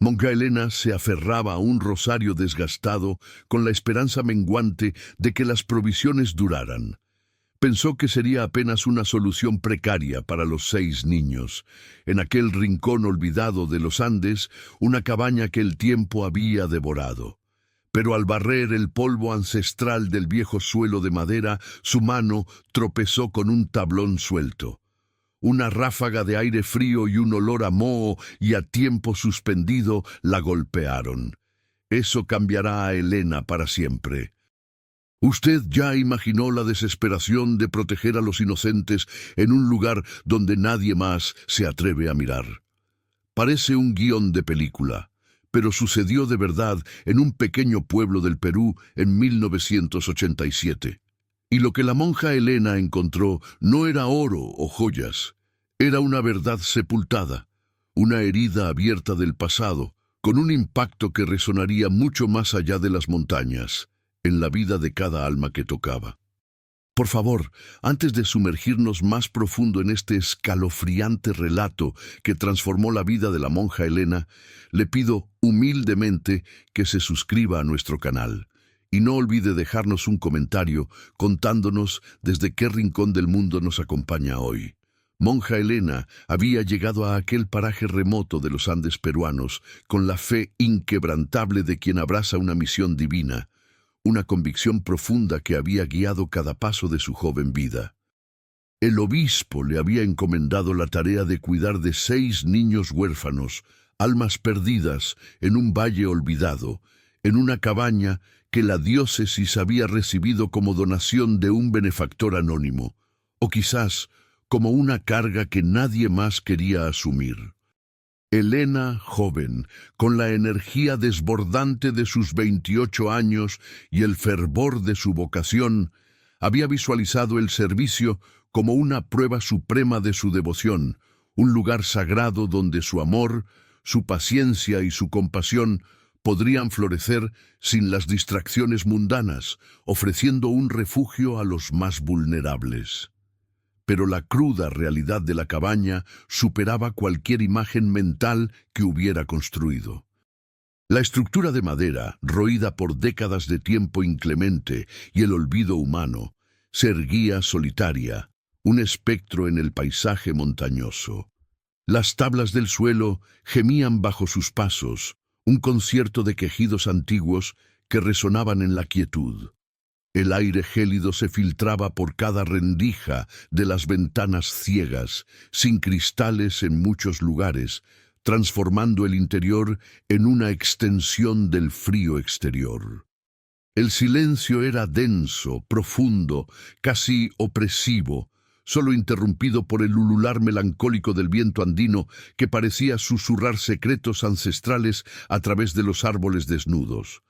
Monja Elena se aferraba a un rosario desgastado con la esperanza menguante de que las provisiones duraran. Pensó que sería apenas una solución precaria para los 6 niños. En aquel rincón olvidado de los Andes, una cabaña que el tiempo había devorado. Pero al barrer el polvo ancestral del viejo suelo de madera, su mano tropezó con un tablón suelto. Una ráfaga de aire frío y un olor a moho y a tiempo suspendido la golpearon. Eso cambiará a Elena para siempre. Usted ya imaginó la desesperación de proteger a los inocentes en un lugar donde nadie más se atreve a mirar. Parece un guión de película, pero sucedió de verdad en un pequeño pueblo del Perú en 1987. Y lo que la monja Elena encontró no era oro o joyas, era una verdad sepultada, una herida abierta del pasado, con un impacto que resonaría mucho más allá de las montañas, en la vida de cada alma que tocaba. Por favor, antes de sumergirnos más profundo en este escalofriante relato que transformó la vida de la monja Elena, le pido humildemente que se suscriba a nuestro canal. Y no olvide dejarnos un comentario contándonos desde qué rincón del mundo nos acompaña hoy. Monja Elena había llegado a aquel paraje remoto de los Andes peruanos con la fe inquebrantable de quien abraza una misión divina, una convicción profunda que había guiado cada paso de su joven vida. El obispo le había encomendado la tarea de cuidar de 6 niños huérfanos, almas perdidas en un valle olvidado, en una cabaña que la diócesis había recibido como donación de un benefactor anónimo, o quizás como una carga que nadie más quería asumir. Elena, joven, con la energía desbordante de sus 28 años y el fervor de su vocación, había visualizado el servicio como una prueba suprema de su devoción, un lugar sagrado donde su amor, su paciencia y su compasión podrían florecer sin las distracciones mundanas, ofreciendo un refugio a los más vulnerables. Pero la cruda realidad de la cabaña superaba cualquier imagen mental que hubiera construido. La estructura de madera, roída por décadas de tiempo inclemente y el olvido humano, se erguía solitaria, un espectro en el paisaje montañoso. Las tablas del suelo gemían bajo sus pasos, un concierto de quejidos antiguos que resonaban en la quietud. El aire gélido se filtraba por cada rendija de las ventanas ciegas, sin cristales en muchos lugares, transformando el interior en una extensión del frío exterior. El silencio era denso, profundo, casi opresivo, solo interrumpido por el ulular melancólico del viento andino que parecía susurrar secretos ancestrales a través de los árboles desnudos.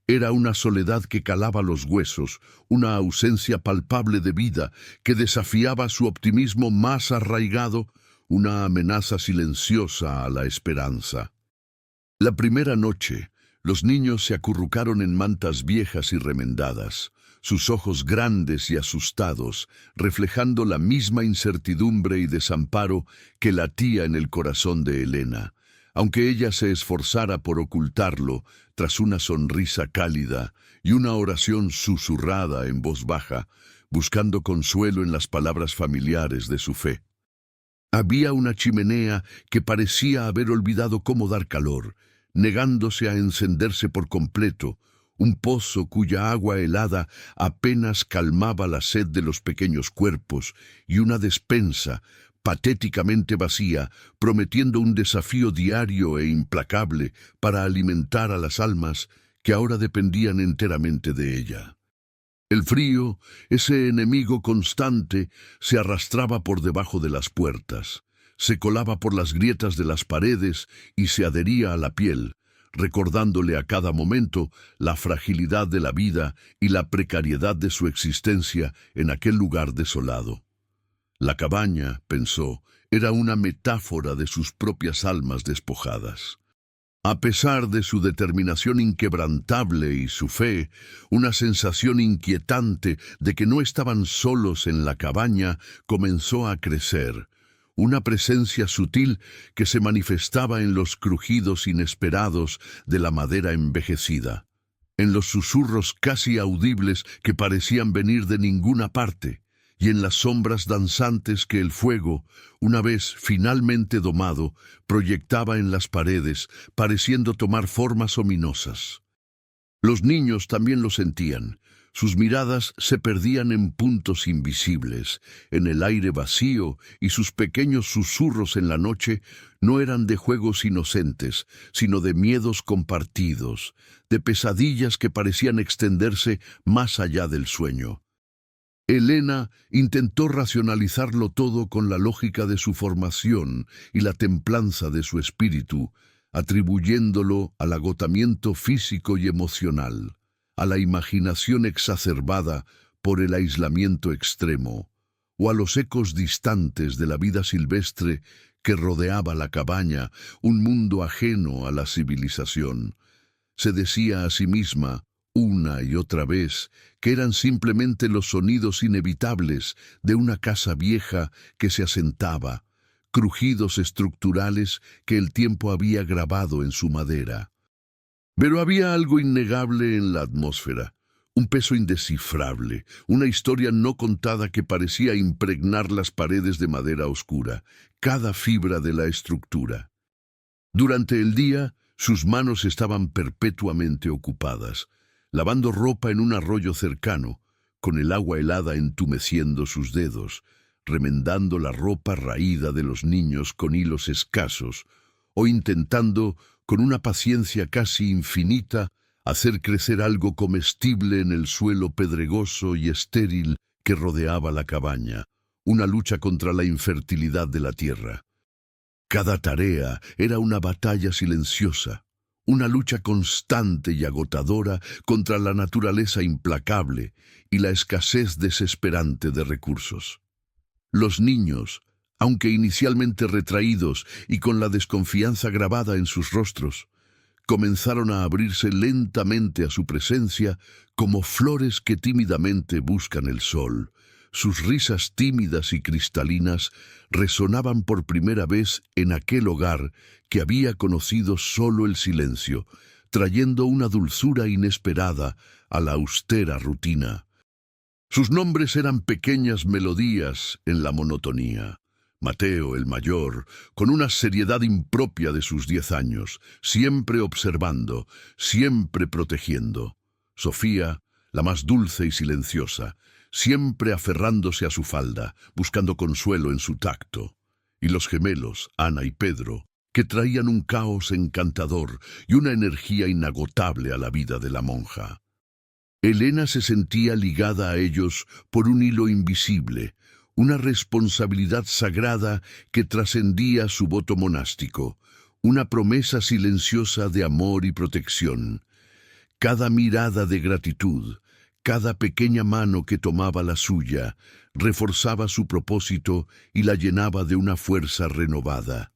Era una soledad que calaba los huesos, una ausencia palpable de vida que desafiaba su optimismo más arraigado, una amenaza silenciosa a la esperanza. La primera noche, los niños se acurrucaron en mantas viejas y remendadas, sus ojos grandes y asustados, reflejando la misma incertidumbre y desamparo que latía en el corazón de Elena, aunque ella se esforzara por ocultarlo tras una sonrisa cálida y una oración susurrada en voz baja, buscando consuelo en las palabras familiares de su fe. Había una chimenea que parecía haber olvidado cómo dar calor, negándose a encenderse por completo, un pozo cuya agua helada apenas calmaba la sed de los pequeños cuerpos, y una despensa patéticamente vacía, prometiendo un desafío diario e implacable para alimentar a las almas que ahora dependían enteramente de ella. El frío, ese enemigo constante, se arrastraba por debajo de las puertas, se colaba por las grietas de las paredes y se adhería a la piel, recordándole a cada momento la fragilidad de la vida y la precariedad de su existencia en aquel lugar desolado. La cabaña, pensó, era una metáfora de sus propias almas despojadas. A pesar de su determinación inquebrantable y su fe, una sensación inquietante de que no estaban solos en la cabaña comenzó a crecer, una presencia sutil que se manifestaba en los crujidos inesperados de la madera envejecida, en los susurros casi audibles que parecían venir de ninguna parte, y en las sombras danzantes que el fuego, una vez finalmente domado, proyectaba en las paredes, pareciendo tomar formas ominosas. Los niños también lo sentían. Sus miradas se perdían en puntos invisibles, en el aire vacío, y sus pequeños susurros en la noche no eran de juegos inocentes, sino de miedos compartidos, de pesadillas que parecían extenderse más allá del sueño. Elena intentó racionalizarlo todo con la lógica de su formación y la templanza de su espíritu, atribuyéndolo al agotamiento físico y emocional, a la imaginación exacerbada por el aislamiento extremo, o a los ecos distantes de la vida silvestre que rodeaba la cabaña, un mundo ajeno a la civilización. Se decía a sí misma, una y otra vez, que eran simplemente los sonidos inevitables de una casa vieja que se asentaba, crujidos estructurales que el tiempo había grabado en su madera. Pero había algo innegable en la atmósfera, un peso indescifrable, una historia no contada que parecía impregnar las paredes de madera oscura, cada fibra de la estructura. Durante el día, sus manos estaban perpetuamente ocupadas, lavando ropa en un arroyo cercano, con el agua helada entumeciendo sus dedos, remendando la ropa raída de los niños con hilos escasos, o intentando, con una paciencia casi infinita, hacer crecer algo comestible en el suelo pedregoso y estéril que rodeaba la cabaña, una lucha contra la infertilidad de la tierra. Cada tarea era una batalla silenciosa, una lucha constante y agotadora contra la naturaleza implacable y la escasez desesperante de recursos. Los niños, aunque inicialmente retraídos y con la desconfianza grabada en sus rostros, comenzaron a abrirse lentamente a su presencia como flores que tímidamente buscan el sol. Sus risas tímidas y cristalinas resonaban por primera vez en aquel hogar que había conocido solo el silencio, trayendo una dulzura inesperada a la austera rutina. Sus nombres eran pequeñas melodías en la monotonía. Mateo, el mayor, con una seriedad impropia de sus 10 años, siempre observando, siempre protegiendo. Sofía, la más dulce y silenciosa, siempre aferrándose a su falda, buscando consuelo en su tacto. Y los gemelos, Ana y Pedro, que traían un caos encantador y una energía inagotable a la vida de la monja. Elena se sentía ligada a ellos por un hilo invisible, una responsabilidad sagrada que trascendía su voto monástico, una promesa silenciosa de amor y protección. Cada mirada de gratitud, cada pequeña mano que tomaba la suya, reforzaba su propósito y la llenaba de una fuerza renovada.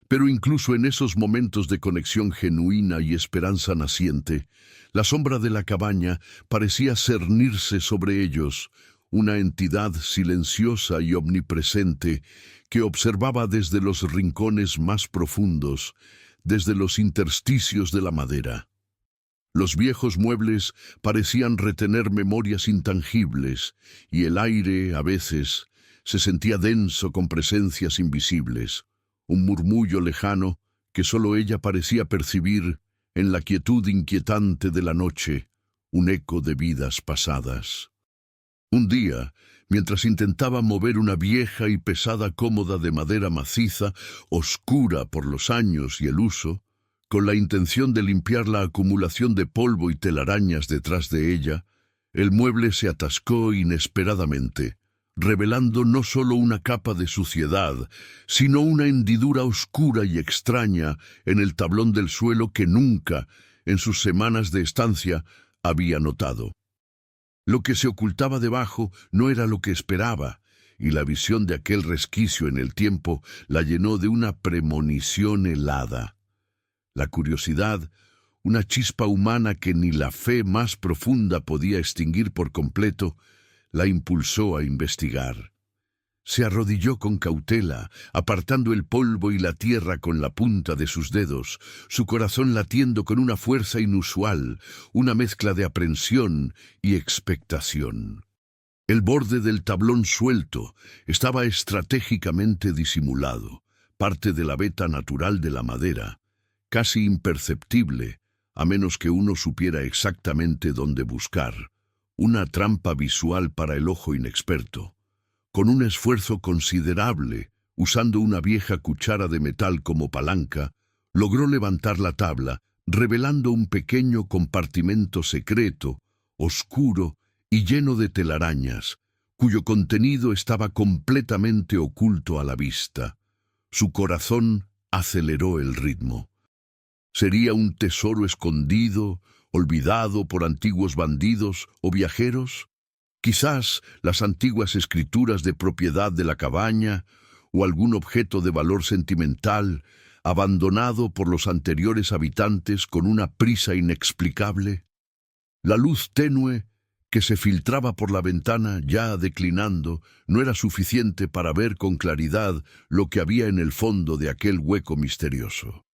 Pero incluso en esos momentos de conexión genuina y esperanza naciente, la sombra de la cabaña parecía cernirse sobre ellos, una entidad silenciosa y omnipresente que observaba desde los rincones más profundos, desde los intersticios de la madera. Los viejos muebles parecían retener memorias intangibles, y el aire, a veces, se sentía denso con presencias invisibles, un murmullo lejano que solo ella parecía percibir en la quietud inquietante de la noche, un eco de vidas pasadas. Un día, mientras intentaba mover una vieja y pesada cómoda de madera maciza, oscura por los años y el uso, con la intención de limpiar la acumulación de polvo y telarañas detrás de ella, el mueble se atascó inesperadamente, revelando no solo una capa de suciedad, sino una hendidura oscura y extraña en el tablón del suelo que nunca, en sus semanas de estancia, había notado. Lo que se ocultaba debajo no era lo que esperaba, y la visión de aquel resquicio en el tiempo la llenó de una premonición helada. La curiosidad, una chispa humana que ni la fe más profunda podía extinguir por completo, la impulsó a investigar. Se arrodilló con cautela, apartando el polvo y la tierra con la punta de sus dedos, su corazón latiendo con una fuerza inusual, una mezcla de aprensión y expectación. El borde del tablón suelto estaba estratégicamente disimulado, parte de la veta natural de la madera, casi imperceptible, a menos que uno supiera exactamente dónde buscar, una trampa visual para el ojo inexperto. Con un esfuerzo considerable, usando una vieja cuchara de metal como palanca, logró levantar la tabla, revelando un pequeño compartimento secreto, oscuro y lleno de telarañas, cuyo contenido estaba completamente oculto a la vista. Su corazón aceleró el ritmo. ¿Sería un tesoro escondido, olvidado por antiguos bandidos o viajeros? Quizás las antiguas escrituras de propiedad de la cabaña o algún objeto de valor sentimental abandonado por los anteriores habitantes con una prisa inexplicable. La luz tenue que se filtraba por la ventana, ya declinando, no era suficiente para ver con claridad lo que había en el fondo de aquel hueco misterioso.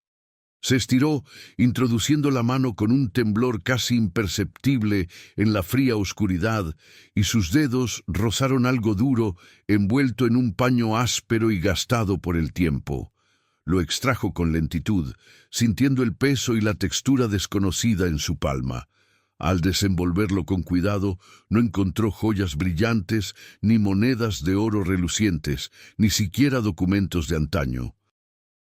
Se estiró, introduciendo la mano con un temblor casi imperceptible en la fría oscuridad, y sus dedos rozaron algo duro, envuelto en un paño áspero y gastado por el tiempo. Lo extrajo con lentitud, sintiendo el peso y la textura desconocida en su palma. Al desenvolverlo con cuidado, no encontró joyas brillantes, ni monedas de oro relucientes, ni siquiera documentos de antaño.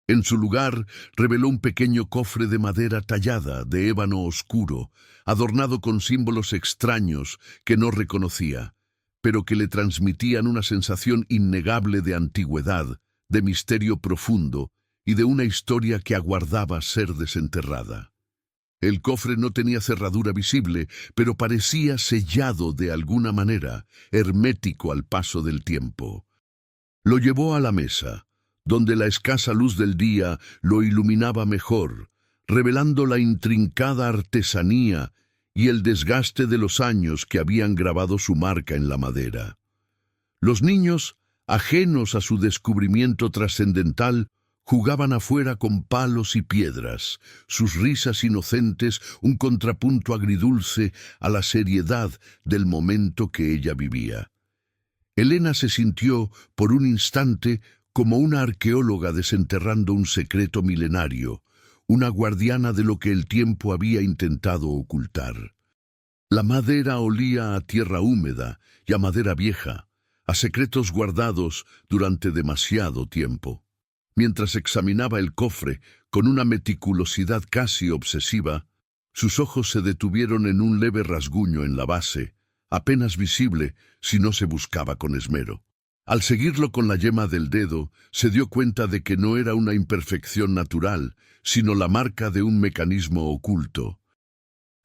En su lugar, reveló un pequeño cofre de madera tallada, de ébano oscuro, adornado con símbolos extraños que no reconocía, pero que le transmitían una sensación innegable de antigüedad, de misterio profundo y de una historia que aguardaba ser desenterrada. El cofre no tenía cerradura visible, pero parecía sellado de alguna manera, hermético al paso del tiempo. Lo llevó a la mesa, donde la escasa luz del día lo iluminaba mejor, revelando la intrincada artesanía y el desgaste de los años que habían grabado su marca en la madera. Los niños, ajenos a su descubrimiento trascendental, jugaban afuera con palos y piedras, sus risas inocentes un contrapunto agridulce a la seriedad del momento que ella vivía. Elena se sintió, por un instante, como una arqueóloga desenterrando un secreto milenario, una guardiana de lo que el tiempo había intentado ocultar. La madera olía a tierra húmeda y a madera vieja, a secretos guardados durante demasiado tiempo. Mientras examinaba el cofre con una meticulosidad casi obsesiva, sus ojos se detuvieron en un leve rasguño en la base, apenas visible si no se buscaba con esmero. Al seguirlo con la yema del dedo, se dio cuenta de que no era una imperfección natural, sino la marca de un mecanismo oculto.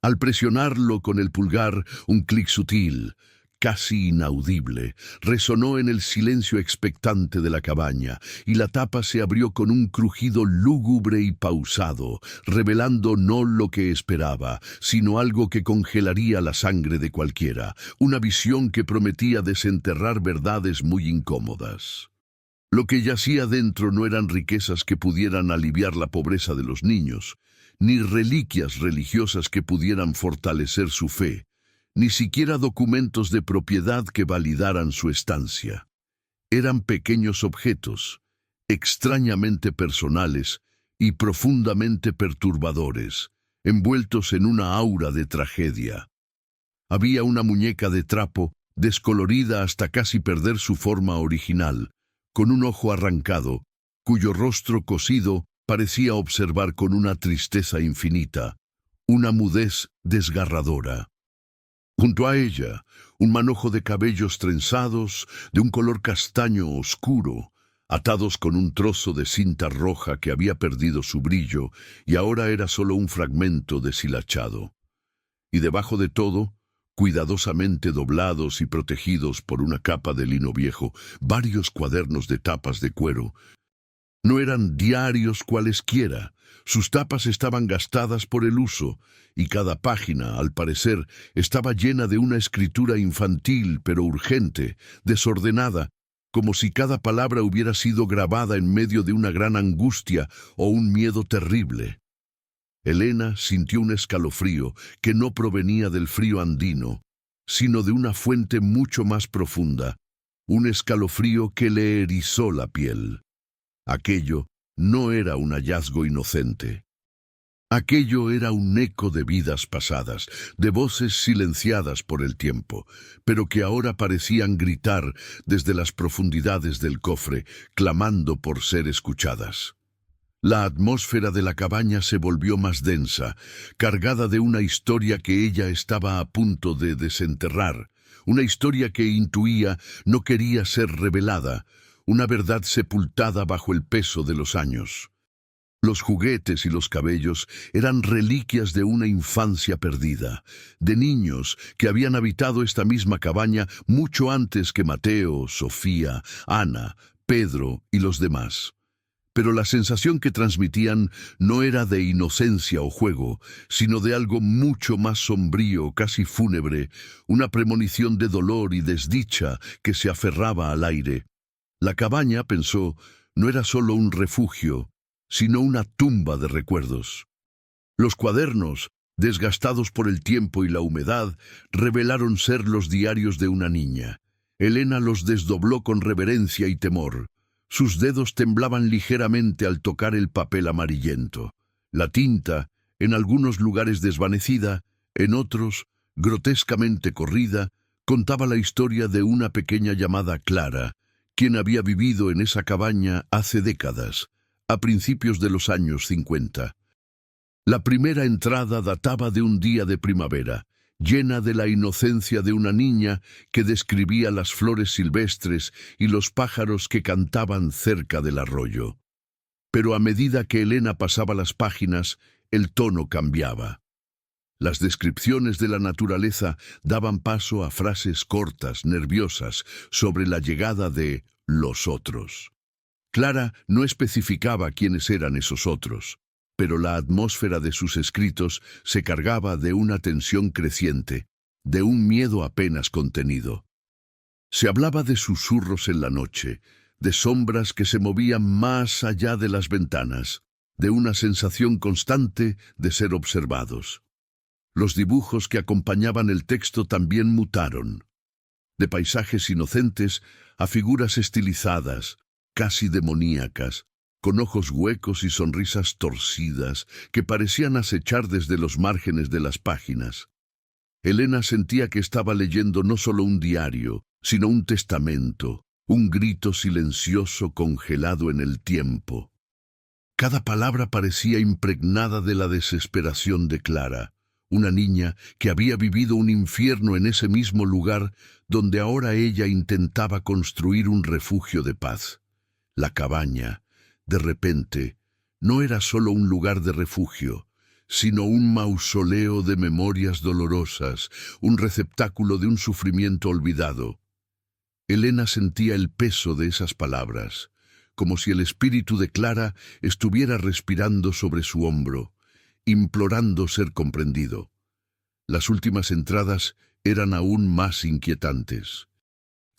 Al presionarlo con el pulgar, un clic sutil, casi inaudible, resonó en el silencio expectante de la cabaña, y la tapa se abrió con un crujido lúgubre y pausado, revelando no lo que esperaba, sino algo que congelaría la sangre de cualquiera, una visión que prometía desenterrar verdades muy incómodas. Lo que yacía dentro no eran riquezas que pudieran aliviar la pobreza de los niños, ni reliquias religiosas que pudieran fortalecer su fe, ni siquiera documentos de propiedad que validaran su estancia. Eran pequeños objetos, extrañamente personales y profundamente perturbadores, envueltos en una aura de tragedia. Había una muñeca de trapo, descolorida hasta casi perder su forma original, con un ojo arrancado, cuyo rostro cosido parecía observar con una tristeza infinita, una mudez desgarradora. Junto a ella, un manojo de cabellos trenzados, de un color castaño oscuro, atados con un trozo de cinta roja que había perdido su brillo y ahora era solo un fragmento deshilachado. Y debajo de todo, cuidadosamente doblados y protegidos por una capa de lino viejo, varios cuadernos de tapas de cuero. No eran diarios cualesquiera, sus tapas estaban gastadas por el uso, y cada página, al parecer, estaba llena de una escritura infantil pero urgente, desordenada, como si cada palabra hubiera sido grabada en medio de una gran angustia o un miedo terrible. Elena sintió un escalofrío que no provenía del frío andino, sino de una fuente mucho más profunda, un escalofrío que le erizó la piel. Aquello no era un hallazgo inocente. Aquello era un eco de vidas pasadas, de voces silenciadas por el tiempo, pero que ahora parecían gritar desde las profundidades del cofre, clamando por ser escuchadas. La atmósfera de la cabaña se volvió más densa, cargada de una historia que ella estaba a punto de desenterrar, una historia que intuía no quería ser revelada, una verdad sepultada bajo el peso de los años. Los juguetes y los cabellos eran reliquias de una infancia perdida, de niños que habían habitado esta misma cabaña mucho antes que Mateo, Sofía, Ana, Pedro y los demás. Pero la sensación que transmitían no era de inocencia o juego, sino de algo mucho más sombrío, casi fúnebre, una premonición de dolor y desdicha que se aferraba al aire. La cabaña, pensó, no era solo un refugio, sino una tumba de recuerdos. Los cuadernos, desgastados por el tiempo y la humedad, revelaron ser los diarios de una niña. Elena los desdobló con reverencia y temor. Sus dedos temblaban ligeramente al tocar el papel amarillento. La tinta, en algunos lugares desvanecida, en otros, grotescamente corrida, contaba la historia de una pequeña llamada Clara, quien había vivido en esa cabaña hace décadas, a principios de los años 50. La primera entrada databa de un día de primavera, llena de la inocencia de una niña que describía las flores silvestres y los pájaros que cantaban cerca del arroyo. Pero a medida que Elena pasaba las páginas, el tono cambiaba. Las descripciones de la naturaleza daban paso a frases cortas, nerviosas, sobre la llegada de los otros. Clara no especificaba quiénes eran esos otros, pero la atmósfera de sus escritos se cargaba de una tensión creciente, de un miedo apenas contenido. Se hablaba de susurros en la noche, de sombras que se movían más allá de las ventanas, de una sensación constante de ser observados. Los dibujos que acompañaban el texto también mutaron, de paisajes inocentes a figuras estilizadas, casi demoníacas, con ojos huecos y sonrisas torcidas que parecían acechar desde los márgenes de las páginas. Elena sentía que estaba leyendo no solo un diario, sino un testamento, un grito silencioso congelado en el tiempo. Cada palabra parecía impregnada de la desesperación de Clara, una niña que había vivido un infierno en ese mismo lugar donde ahora ella intentaba construir un refugio de paz. La cabaña, de repente, no era solo un lugar de refugio, sino un mausoleo de memorias dolorosas, un receptáculo de un sufrimiento olvidado. Elena sentía el peso de esas palabras, como si el espíritu de Clara estuviera respirando sobre su hombro, implorando ser comprendido. Las últimas entradas eran aún más inquietantes.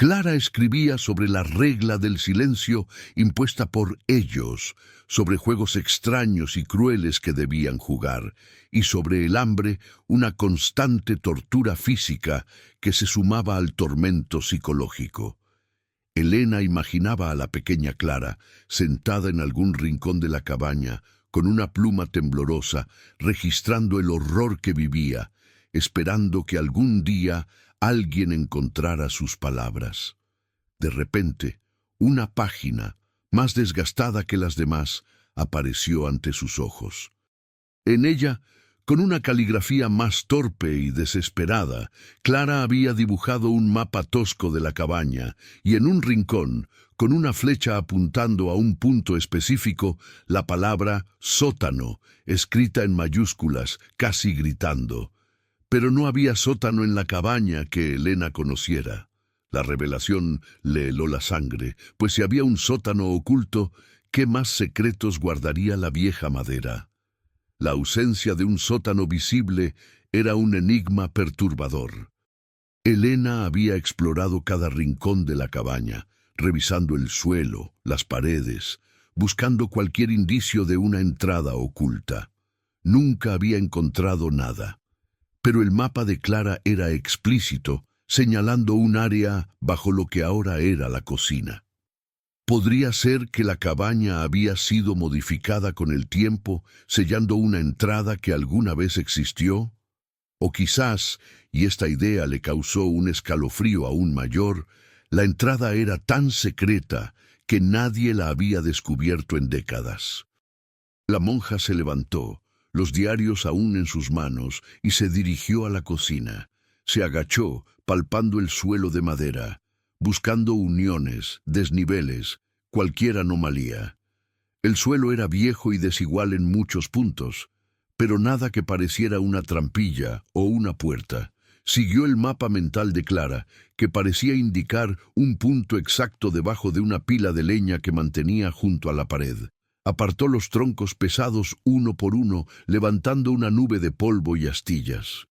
Clara escribía sobre la regla del silencio impuesta por ellos, sobre juegos extraños y crueles que debían jugar, y sobre el hambre, una constante tortura física que se sumaba al tormento psicológico. Elena imaginaba a la pequeña Clara, sentada en algún rincón de la cabaña, con una pluma temblorosa, registrando el horror que vivía, esperando que algún día alguien encontrara sus palabras. De repente, una página, más desgastada que las demás, apareció ante sus ojos. En ella, con una caligrafía más torpe y desesperada, Clara había dibujado un mapa tosco de la cabaña y en un rincón, con una flecha apuntando a un punto específico, la palabra sótano, escrita en mayúsculas, casi gritando. Pero no había sótano en la cabaña que Elena conociera. La revelación le heló la sangre, pues si había un sótano oculto, ¿qué más secretos guardaría la vieja madera? La ausencia de un sótano visible era un enigma perturbador. Elena había explorado cada rincón de la cabaña, revisando el suelo, las paredes, buscando cualquier indicio de una entrada oculta. Nunca había encontrado nada. Pero el mapa de Clara era explícito, señalando un área bajo lo que ahora era la cocina. ¿Podría ser que la cabaña había sido modificada con el tiempo, sellando una entrada que alguna vez existió? O quizás, y esta idea le causó un escalofrío aún mayor, la entrada era tan secreta que nadie la había descubierto en décadas. La monja se levantó, los diarios aún en sus manos, y se dirigió a la cocina. Se agachó, palpando el suelo de madera, buscando uniones, desniveles, cualquier anomalía. El suelo era viejo y desigual en muchos puntos, pero nada que pareciera una trampilla o una puerta. Siguió el mapa mental de Clara, que parecía indicar un punto exacto debajo de una pila de leña que mantenía junto a la pared. Apartó los troncos pesados uno por uno, levantando una nube de polvo y astillas.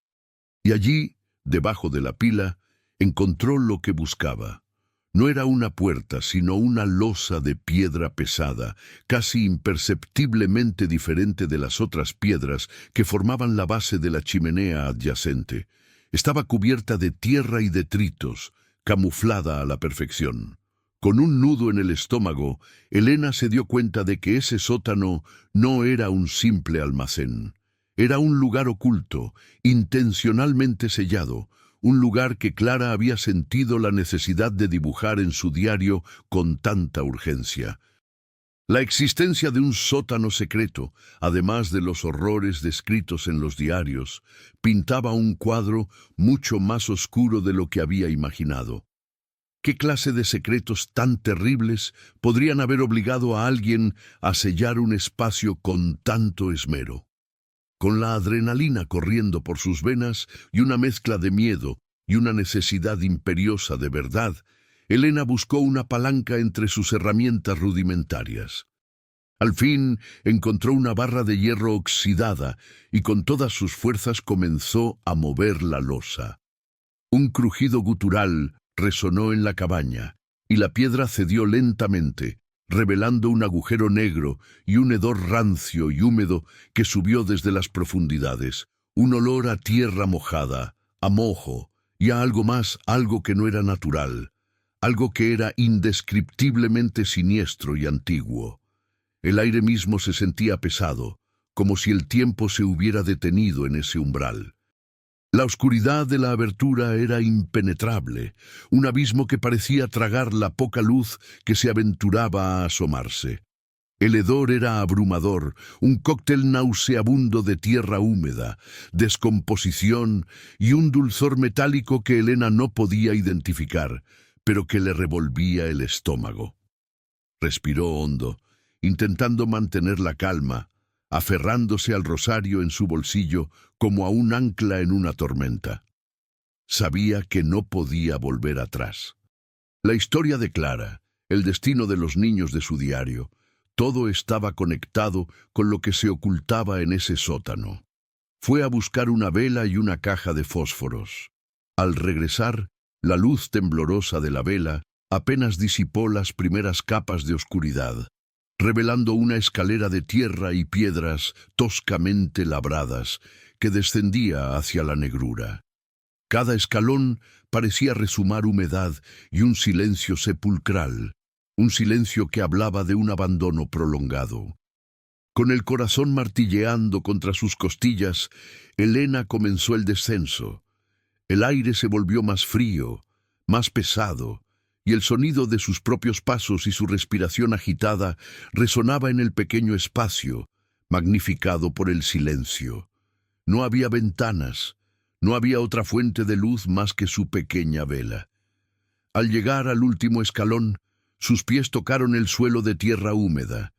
Y allí, debajo de la pila, encontró lo que buscaba. No era una puerta, sino una losa de piedra pesada, casi imperceptiblemente diferente de las otras piedras que formaban la base de la chimenea adyacente. Estaba cubierta de tierra y detritos, camuflada a la perfección. Con un nudo en el estómago, Elena se dio cuenta de que ese sótano no era un simple almacén. Era un lugar oculto, intencionalmente sellado, un lugar que Clara había sentido la necesidad de dibujar en su diario con tanta urgencia. La existencia de un sótano secreto, además de los horrores descritos en los diarios, pintaba un cuadro mucho más oscuro de lo que había imaginado. ¿Qué clase de secretos tan terribles podrían haber obligado a alguien a sellar un espacio con tanto esmero? Con la adrenalina corriendo por sus venas y una mezcla de miedo y una necesidad imperiosa de verdad, Elena buscó una palanca entre sus herramientas rudimentarias. Al fin encontró una barra de hierro oxidada y con todas sus fuerzas comenzó a mover la losa. Un crujido gutural resonó en la cabaña y la piedra cedió lentamente, revelando un agujero negro y un hedor rancio y húmedo que subió desde las profundidades, un olor a tierra mojada, a mojo y a algo más, algo que no era natural, algo que era indescriptiblemente siniestro y antiguo. El aire mismo se sentía pesado, como si el tiempo se hubiera detenido en ese umbral. La oscuridad de la abertura era impenetrable, un abismo que parecía tragar la poca luz que se aventuraba a asomarse. El hedor era abrumador, un cóctel nauseabundo de tierra húmeda, descomposición y un dulzor metálico que Elena no podía identificar, pero que le revolvía el estómago. Respiró hondo, intentando mantener la calma, aferrándose al rosario en su bolsillo como a un ancla en una tormenta. Sabía que no podía volver atrás. La historia de Clara, el destino de los niños de su diario, todo estaba conectado con lo que se ocultaba en ese sótano. Fue a buscar una vela y una caja de fósforos. Al regresar, la luz temblorosa de la vela apenas disipó las primeras capas de oscuridad, revelando una escalera de tierra y piedras toscamente labradas que descendía hacia la negrura. Cada escalón parecía resumar humedad y un silencio sepulcral, un silencio que hablaba de un abandono prolongado. Con el corazón martilleando contra sus costillas, Elena comenzó el descenso. El aire se volvió más frío, más pesado, y el sonido de sus propios pasos y su respiración agitada resonaba en el pequeño espacio, magnificado por el silencio. No había ventanas, no había otra fuente de luz más que su pequeña vela. Al llegar al último escalón, sus pies tocaron el suelo de tierra húmeda.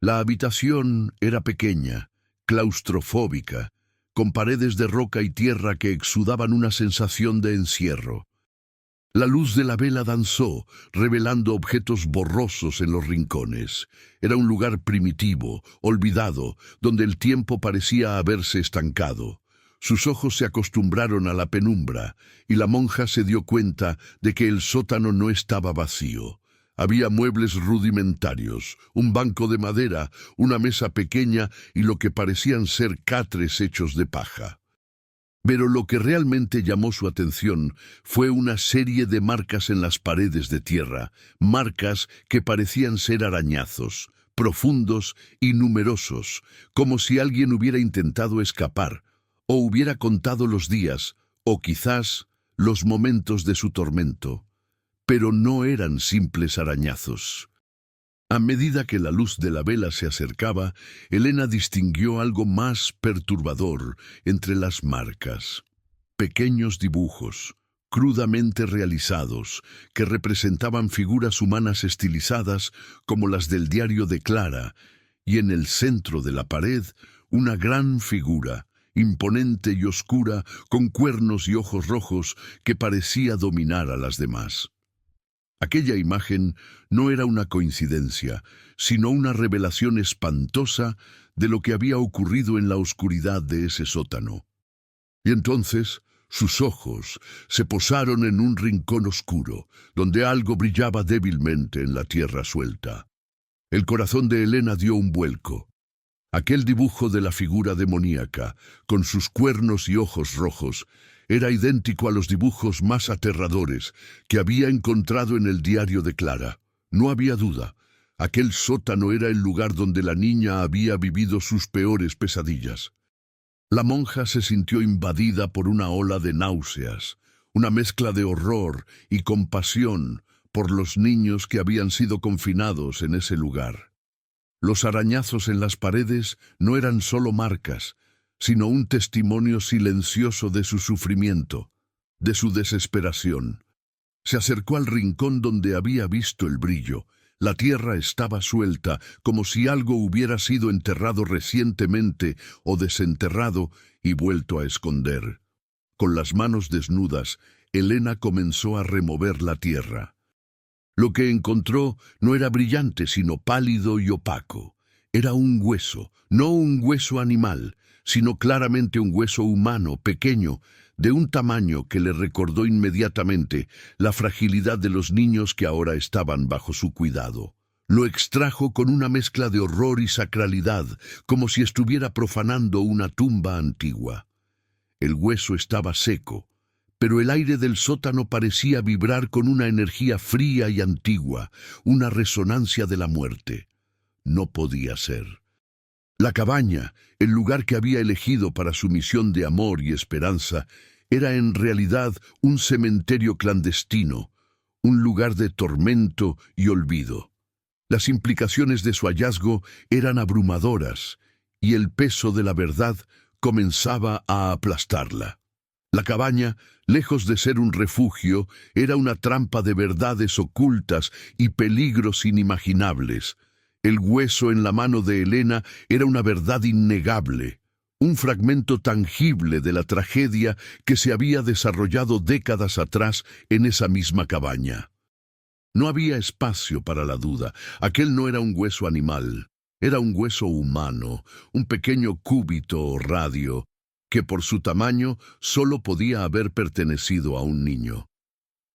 La habitación era pequeña, claustrofóbica, con paredes de roca y tierra que exudaban una sensación de encierro. La luz de la vela danzó, revelando objetos borrosos en los rincones. Era un lugar primitivo, olvidado, donde el tiempo parecía haberse estancado. Sus ojos se acostumbraron a la penumbra, y la monja se dio cuenta de que el sótano no estaba vacío. Había muebles rudimentarios, un banco de madera, una mesa pequeña y lo que parecían ser catres hechos de paja. Pero lo que realmente llamó su atención fue una serie de marcas en las paredes de tierra, marcas que parecían ser arañazos, profundos y numerosos, como si alguien hubiera intentado escapar, o hubiera contado los días, o quizás los momentos de su tormento. Pero no eran simples arañazos. A medida que la luz de la vela se acercaba, Elena distinguió algo más perturbador entre las marcas. Pequeños dibujos, crudamente realizados, que representaban figuras humanas estilizadas como las del diario de Clara, y en el centro de la pared, una gran figura, imponente y oscura, con cuernos y ojos rojos, que parecía dominar a las demás. Aquella imagen no era una coincidencia, sino una revelación espantosa de lo que había ocurrido en la oscuridad de ese sótano. Y entonces sus ojos se posaron en un rincón oscuro, donde algo brillaba débilmente en la tierra suelta. El corazón de Elena dio un vuelco. Aquel dibujo de la figura demoníaca, con sus cuernos y ojos rojos, era idéntico a los dibujos más aterradores que había encontrado en el diario de Clara. No había duda, aquel sótano era el lugar donde la niña había vivido sus peores pesadillas. La monja se sintió invadida por una ola de náuseas, una mezcla de horror y compasión por los niños que habían sido confinados en ese lugar. Los arañazos en las paredes no eran solo marcas, sino un testimonio silencioso de su sufrimiento, de su desesperación. Se acercó al rincón donde había visto el brillo. La tierra estaba suelta, como si algo hubiera sido enterrado recientemente o desenterrado y vuelto a esconder. Con las manos desnudas, Elena comenzó a remover la tierra. Lo que encontró no era brillante, sino pálido y opaco. Era un hueso, no un hueso animal, sino claramente un hueso humano, pequeño, de un tamaño que le recordó inmediatamente la fragilidad de los niños que ahora estaban bajo su cuidado. Lo extrajo con una mezcla de horror y sacralidad, como si estuviera profanando una tumba antigua. El hueso estaba seco, pero el aire del sótano parecía vibrar con una energía fría y antigua, una resonancia de la muerte. No podía ser. La cabaña, el lugar que había elegido para su misión de amor y esperanza, era en realidad un cementerio clandestino, un lugar de tormento y olvido. Las implicaciones de su hallazgo eran abrumadoras, y el peso de la verdad comenzaba a aplastarla. La cabaña, lejos de ser un refugio, era una trampa de verdades ocultas y peligros inimaginables. El hueso en la mano de Elena era una verdad innegable, un fragmento tangible de la tragedia que se había desarrollado décadas atrás en esa misma cabaña. No había espacio para la duda. Aquel no era un hueso animal, era un hueso humano, un pequeño cúbito o radio, que por su tamaño solo podía haber pertenecido a un niño.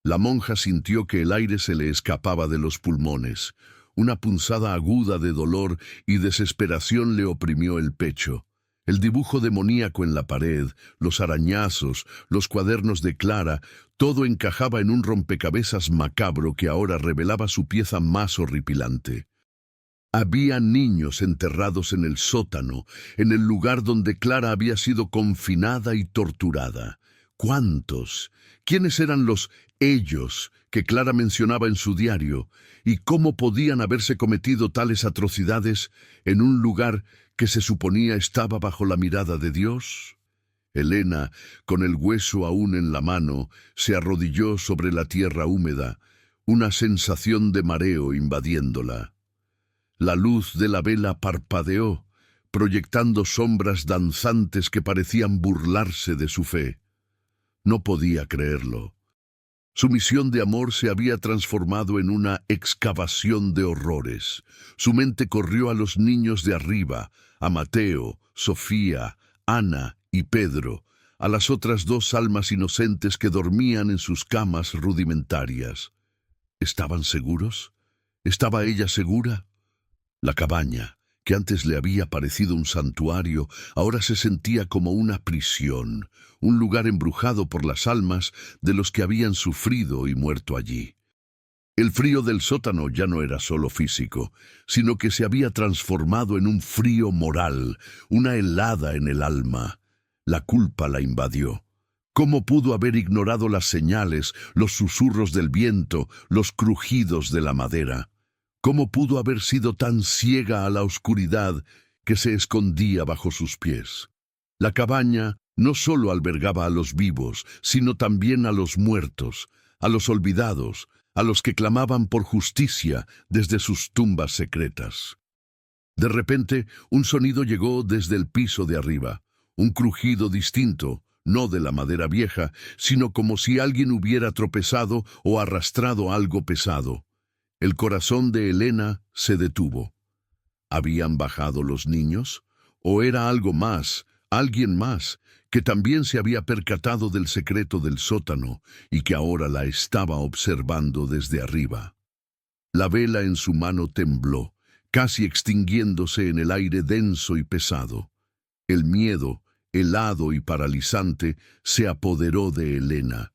La monja sintió que el aire se le escapaba de los pulmones. Una punzada aguda de dolor y desesperación le oprimió el pecho. El dibujo demoníaco en la pared, los arañazos, los cuadernos de Clara, todo encajaba en un rompecabezas macabro que ahora revelaba su pieza más horripilante. Había niños enterrados en el sótano, en el lugar donde Clara había sido confinada y torturada. ¿Cuántos? ¿Quiénes eran los ellos que Clara mencionaba en su diario? ¿Y cómo podían haberse cometido tales atrocidades en un lugar que se suponía estaba bajo la mirada de Dios? Elena, con el hueso aún en la mano, se arrodilló sobre la tierra húmeda, una sensación de mareo invadiéndola. La luz de la vela parpadeó, proyectando sombras danzantes que parecían burlarse de su fe. No podía creerlo. Su misión de amor se había transformado en una excavación de horrores. Su mente corrió a los niños de arriba, a Mateo, Sofía, Ana y Pedro, a las otras dos almas inocentes que dormían en sus camas rudimentarias. ¿Estaban seguros? ¿Estaba ella segura? La cabaña, que antes le había parecido un santuario, ahora se sentía como una prisión, un lugar embrujado por las almas de los que habían sufrido y muerto allí. El frío del sótano ya no era solo físico, sino que se había transformado en un frío moral, una helada en el alma. La culpa la invadió. ¿Cómo pudo haber ignorado las señales, los susurros del viento, los crujidos de la madera? ¿Cómo pudo haber sido tan ciega a la oscuridad que se escondía bajo sus pies? La cabaña no solo albergaba a los vivos, sino también a los muertos, a los olvidados, a los que clamaban por justicia desde sus tumbas secretas. De repente, un sonido llegó desde el piso de arriba, un crujido distinto, no de la madera vieja, sino como si alguien hubiera tropezado o arrastrado algo pesado. El corazón de Elena se detuvo. ¿Habían bajado los niños? ¿O era algo más, alguien más, que también se había percatado del secreto del sótano y que ahora la estaba observando desde arriba? La vela en su mano tembló, casi extinguiéndose en el aire denso y pesado. El miedo, helado y paralizante, se apoderó de Elena.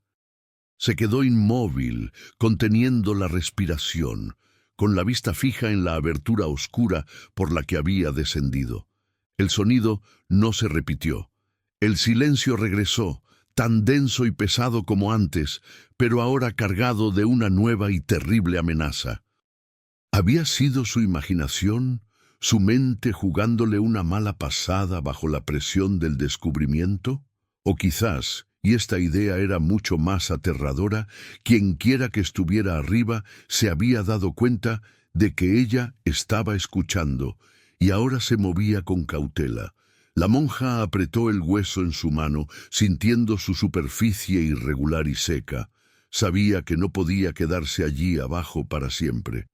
Se quedó inmóvil, conteniendo la respiración, con la vista fija en la abertura oscura por la que había descendido. El sonido no se repitió. El silencio regresó, tan denso y pesado como antes, pero ahora cargado de una nueva y terrible amenaza. ¿Había sido su imaginación, su mente jugándole una mala pasada bajo la presión del descubrimiento? O quizás, y esta idea era mucho más aterradora, quienquiera que estuviera arriba se había dado cuenta de que ella estaba escuchando y ahora se movía con cautela. La monja apretó el hueso en su mano, sintiendo su superficie irregular y seca. Sabía que no podía quedarse allí abajo para siempre.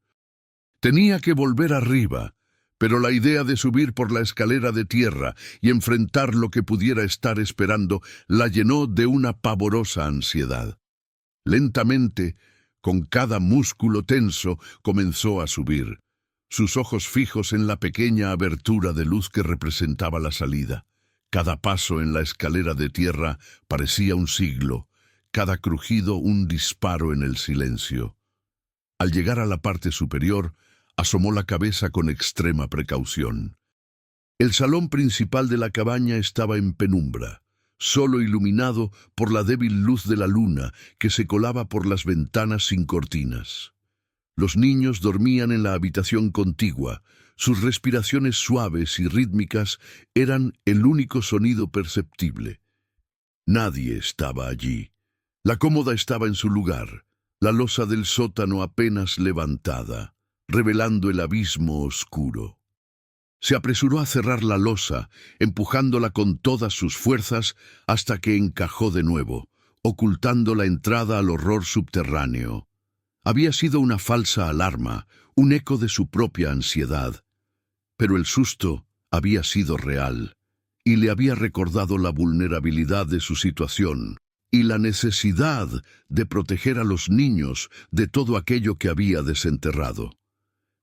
Tenía que volver arriba, pero la idea de subir por la escalera de tierra y enfrentar lo que pudiera estar esperando la llenó de una pavorosa ansiedad. Lentamente, con cada músculo tenso, comenzó a subir, sus ojos fijos en la pequeña abertura de luz que representaba la salida. Cada paso en la escalera de tierra parecía un siglo, cada crujido un disparo en el silencio. Al llegar a la parte superior, asomó la cabeza con extrema precaución. El salón principal de la cabaña estaba en penumbra, solo iluminado por la débil luz de la luna que se colaba por las ventanas sin cortinas. Los niños dormían en la habitación contigua. Sus respiraciones suaves y rítmicas eran el único sonido perceptible. Nadie estaba allí. La cómoda estaba en su lugar, la losa del sótano apenas levantada, revelando el abismo oscuro. Se apresuró a cerrar la losa, empujándola con todas sus fuerzas hasta que encajó de nuevo, ocultando la entrada al horror subterráneo. Había sido una falsa alarma, un eco de su propia ansiedad, pero el susto había sido real y le había recordado la vulnerabilidad de su situación y la necesidad de proteger a los niños de todo aquello que había desenterrado.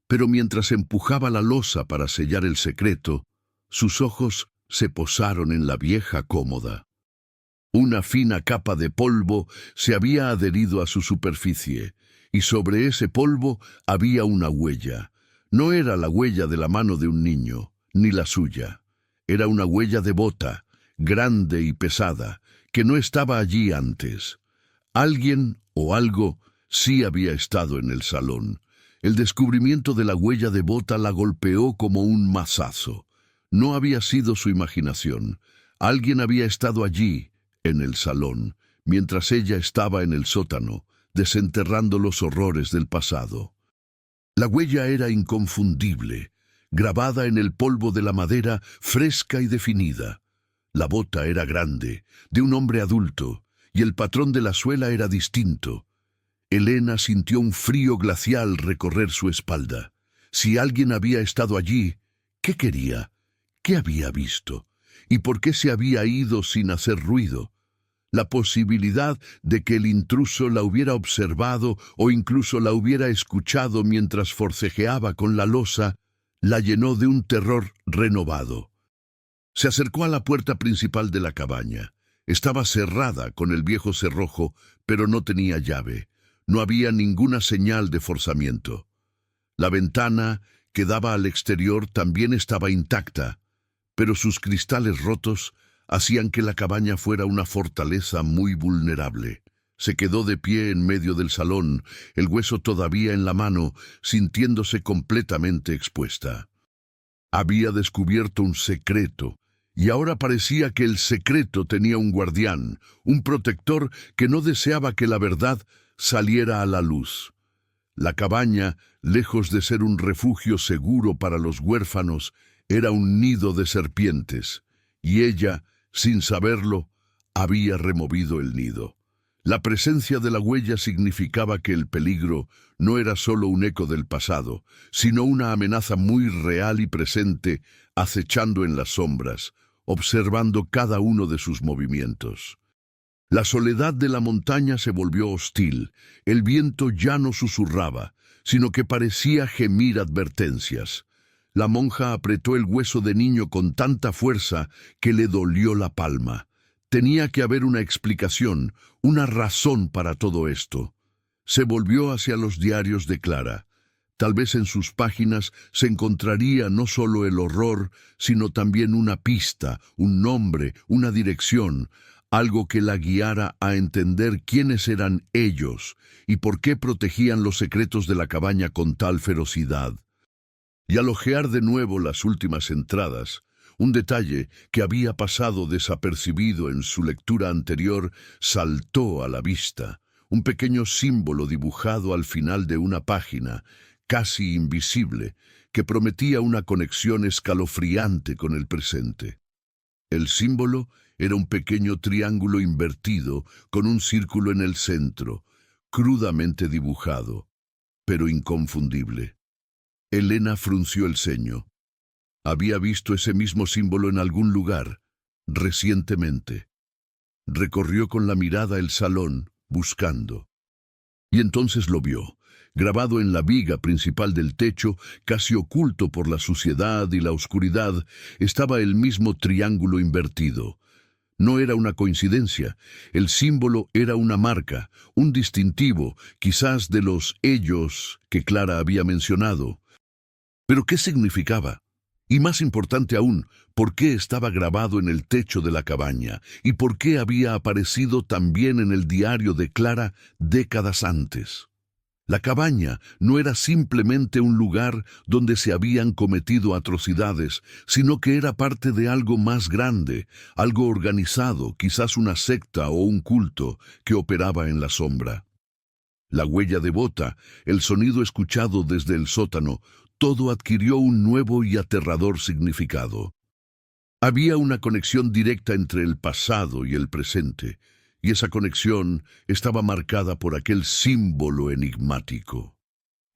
Pero mientras empujaba la losa para sellar el secreto, sus ojos se posaron en la vieja cómoda. Una fina capa de polvo se había adherido a su superficie, y sobre ese polvo había una huella. No era la huella de la mano de un niño, ni la suya. Era una huella de bota, grande y pesada, que no estaba allí antes. Alguien o algo sí había estado en el salón. El descubrimiento de la huella de bota la golpeó como un mazazo. No había sido su imaginación. Alguien había estado allí, en el salón, mientras ella estaba en el sótano, desenterrando los horrores del pasado. La huella era inconfundible, grabada en el polvo de la madera, fresca y definida. La bota era grande, de un hombre adulto, y el patrón de la suela era distinto. Elena sintió un frío glacial recorrer su espalda. Si alguien había estado allí, ¿qué quería? ¿Qué había visto? ¿Y por qué se había ido sin hacer ruido? La posibilidad de que el intruso la hubiera observado o incluso la hubiera escuchado mientras forcejeaba con la losa, la llenó de un terror renovado. Se acercó a la puerta principal de la cabaña. Estaba cerrada con el viejo cerrojo, pero no tenía llave. No había ninguna señal de forzamiento. La ventana que daba al exterior también estaba intacta, pero sus cristales rotos hacían que la cabaña fuera una fortaleza muy vulnerable. Se quedó de pie en medio del salón, el hueso todavía en la mano, sintiéndose completamente expuesta. Había descubierto un secreto, y ahora parecía que el secreto tenía un guardián, un protector que no deseaba que la verdad saliera a la luz. La cabaña, lejos de ser un refugio seguro para los huérfanos, era un nido de serpientes, y ella, sin saberlo, había removido el nido. La presencia de la huella significaba que el peligro no era solo un eco del pasado, sino una amenaza muy real y presente, acechando en las sombras, observando cada uno de sus movimientos. La soledad de la montaña se volvió hostil. El viento ya no susurraba, sino que parecía gemir advertencias. La monja apretó el hueso de niño con tanta fuerza que le dolió la palma. Tenía que haber una explicación, una razón para todo esto. Se volvió hacia los diarios de Clara. Tal vez en sus páginas se encontraría no solo el horror, sino también una pista, un nombre, una dirección, algo que la guiara a entender quiénes eran ellos y por qué protegían los secretos de la cabaña con tal ferocidad. Y al hojear de nuevo las últimas entradas, un detalle que había pasado desapercibido en su lectura anterior saltó a la vista, un pequeño símbolo dibujado al final de una página, casi invisible, que prometía una conexión escalofriante con el presente. El símbolo era un pequeño triángulo invertido con un círculo en el centro, crudamente dibujado, pero inconfundible. Elena frunció el ceño. Había visto ese mismo símbolo en algún lugar, recientemente. Recorrió con la mirada el salón, buscando. Y entonces lo vio, grabado en la viga principal del techo, casi oculto por la suciedad y la oscuridad, estaba el mismo triángulo invertido. No era una coincidencia, el símbolo era una marca, un distintivo, quizás de los ellos que Clara había mencionado. ¿Pero qué significaba? Y más importante aún, ¿por qué estaba grabado en el techo de la cabaña? ¿Y por qué había aparecido también en el diario de Clara décadas antes? La cabaña no era simplemente un lugar donde se habían cometido atrocidades, sino que era parte de algo más grande, algo organizado, quizás una secta o un culto que operaba en la sombra. La huella devota, el sonido escuchado desde el sótano, todo adquirió un nuevo y aterrador significado. Había una conexión directa entre el pasado y el presente, y esa conexión estaba marcada por aquel símbolo enigmático.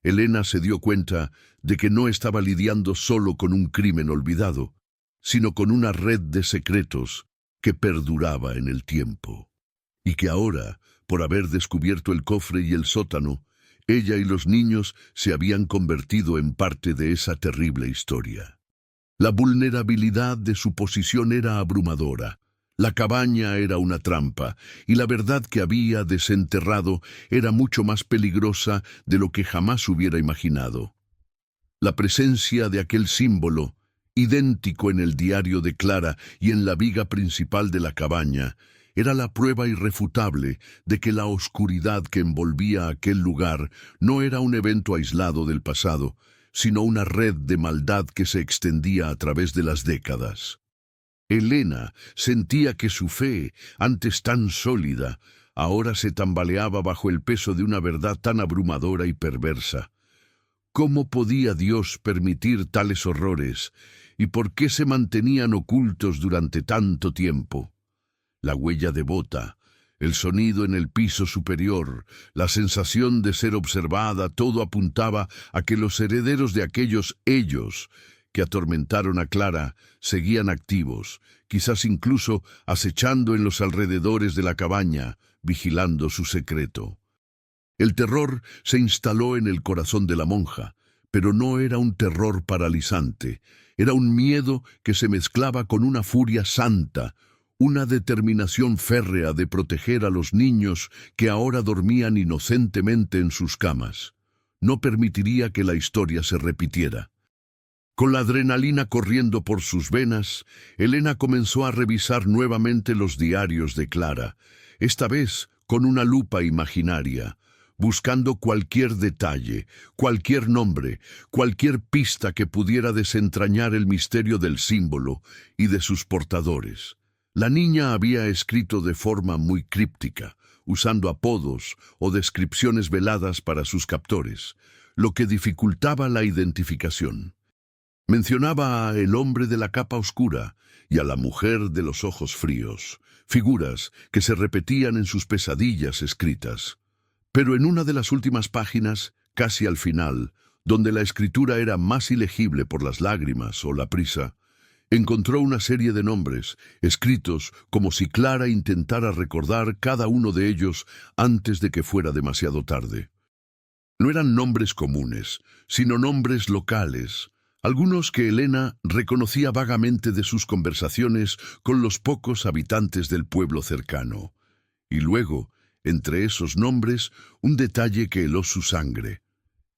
Elena se dio cuenta de que no estaba lidiando solo con un crimen olvidado, sino con una red de secretos que perduraba en el tiempo, y que ahora, por haber descubierto el cofre y el sótano, ella y los niños se habían convertido en parte de esa terrible historia. La vulnerabilidad de su posición era abrumadora. La cabaña era una trampa, y la verdad que había desenterrado era mucho más peligrosa de lo que jamás hubiera imaginado. La presencia de aquel símbolo, idéntico en el diario de Clara y en la viga principal de la cabaña, era la prueba irrefutable de que la oscuridad que envolvía aquel lugar no era un evento aislado del pasado, sino una red de maldad que se extendía a través de las décadas. Elena sentía que su fe, antes tan sólida, ahora se tambaleaba bajo el peso de una verdad tan abrumadora y perversa. ¿Cómo podía Dios permitir tales horrores? ¿Y por qué se mantenían ocultos durante tanto tiempo? La huella devota, el sonido en el piso superior, la sensación de ser observada, todo apuntaba a que los herederos de aquellos ellos, que atormentaron a Clara seguían activos, quizás incluso acechando en los alrededores de la cabaña, vigilando su secreto. El terror se instaló en el corazón de la monja, pero no era un terror paralizante, era un miedo que se mezclaba con una furia santa, una determinación férrea de proteger a los niños que ahora dormían inocentemente en sus camas. No permitiría que la historia se repitiera. Con la adrenalina corriendo por sus venas, Elena comenzó a revisar nuevamente los diarios de Clara, esta vez con una lupa imaginaria, buscando cualquier detalle, cualquier nombre, cualquier pista que pudiera desentrañar el misterio del símbolo y de sus portadores. La niña había escrito de forma muy críptica, usando apodos o descripciones veladas para sus captores, lo que dificultaba la identificación. Mencionaba a el hombre de la capa oscura y a la mujer de los ojos fríos, figuras que se repetían en sus pesadillas escritas. Pero en una de las últimas páginas, casi al final, donde la escritura era más ilegible por las lágrimas o la prisa, encontró una serie de nombres, escritos como si Clara intentara recordar cada uno de ellos antes de que fuera demasiado tarde. No eran nombres comunes, sino nombres locales, algunos que Elena reconocía vagamente de sus conversaciones con los pocos habitantes del pueblo cercano. Y luego, entre esos nombres, un detalle que heló su sangre.